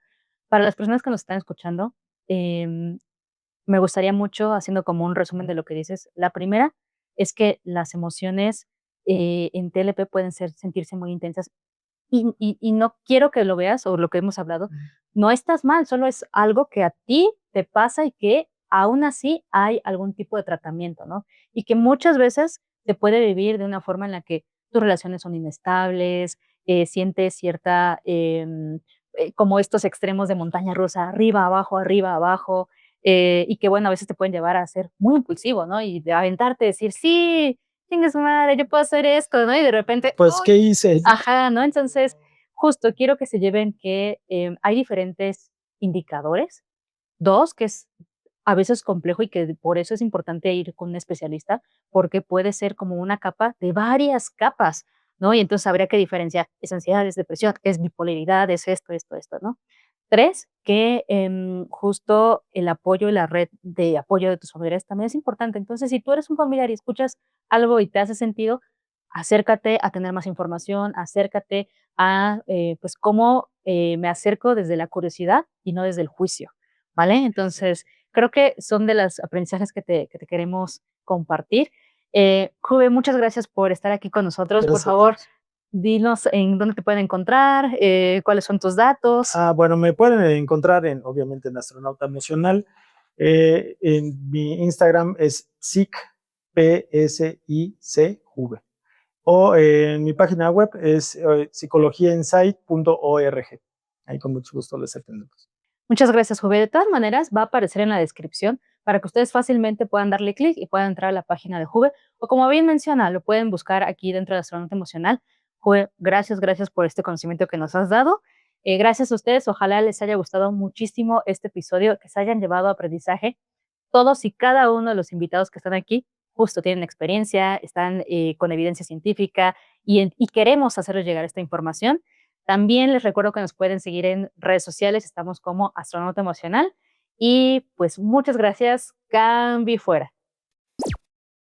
Speaker 2: Para las personas que nos están escuchando, me gustaría mucho, haciendo como un resumen de lo que dices, la primera es que las emociones en TLP pueden sentirse muy intensas y no quiero que lo veas, o lo que hemos hablado, no estás mal, solo es algo que a ti te pasa y que aún así hay algún tipo de tratamiento, ¿no? Y que muchas veces se puede vivir de una forma en la que tus relaciones son inestables, sientes cierta, como estos extremos de montaña rusa, arriba, abajo, y que, bueno, a veces te pueden llevar a ser muy impulsivo, ¿no? Y de aventarte, decir, sí, chingue su madre, yo puedo hacer esto, ¿no? Y de repente,
Speaker 1: pues, ¿qué hice?
Speaker 2: Ajá, ¿no? Entonces, justo quiero que se lleven que hay diferentes indicadores. Dos, que es a veces complejo y que por eso es importante ir con un especialista, porque puede ser como una capa de varias capas, ¿no? Y entonces habría que diferenciar, es ansiedad, es depresión, es bipolaridad, es esto, ¿no? Tres, que justo el apoyo y la red de apoyo de tus familiares también es importante. Entonces, si tú eres un familiar y escuchas algo y te hace sentido, acércate a tener más información, acércate a, pues, cómo me acerco desde la curiosidad y no desde el juicio, ¿vale? Entonces, creo que son de los aprendizajes que te queremos compartir. Juve, muchas gracias por estar aquí con nosotros. Por favor, dinos en dónde te pueden encontrar, cuáles son tus datos.
Speaker 1: Bueno, me pueden encontrar obviamente en Astronauta Emocional. En mi Instagram es PSICV. O en mi página web es psicologiainsight.org. Ahí con mucho gusto les atendemos.
Speaker 2: Muchas gracias, Juve. De todas maneras, va a aparecer en la descripción para que ustedes fácilmente puedan darle clic y puedan entrar a la página de Juve. O como bien menciona, lo pueden buscar aquí dentro de Astronauta Emocional. Juve, gracias por este conocimiento que nos has dado. Gracias a ustedes. Ojalá les haya gustado muchísimo este episodio, que se hayan llevado aprendizaje todos y cada uno de los invitados que están aquí. justo tienen experiencia, están con evidencia científica y queremos hacerles llegar esta información. También les recuerdo que nos pueden seguir en redes sociales, estamos como Astronauta Emocional y pues muchas gracias, Cambi fuera.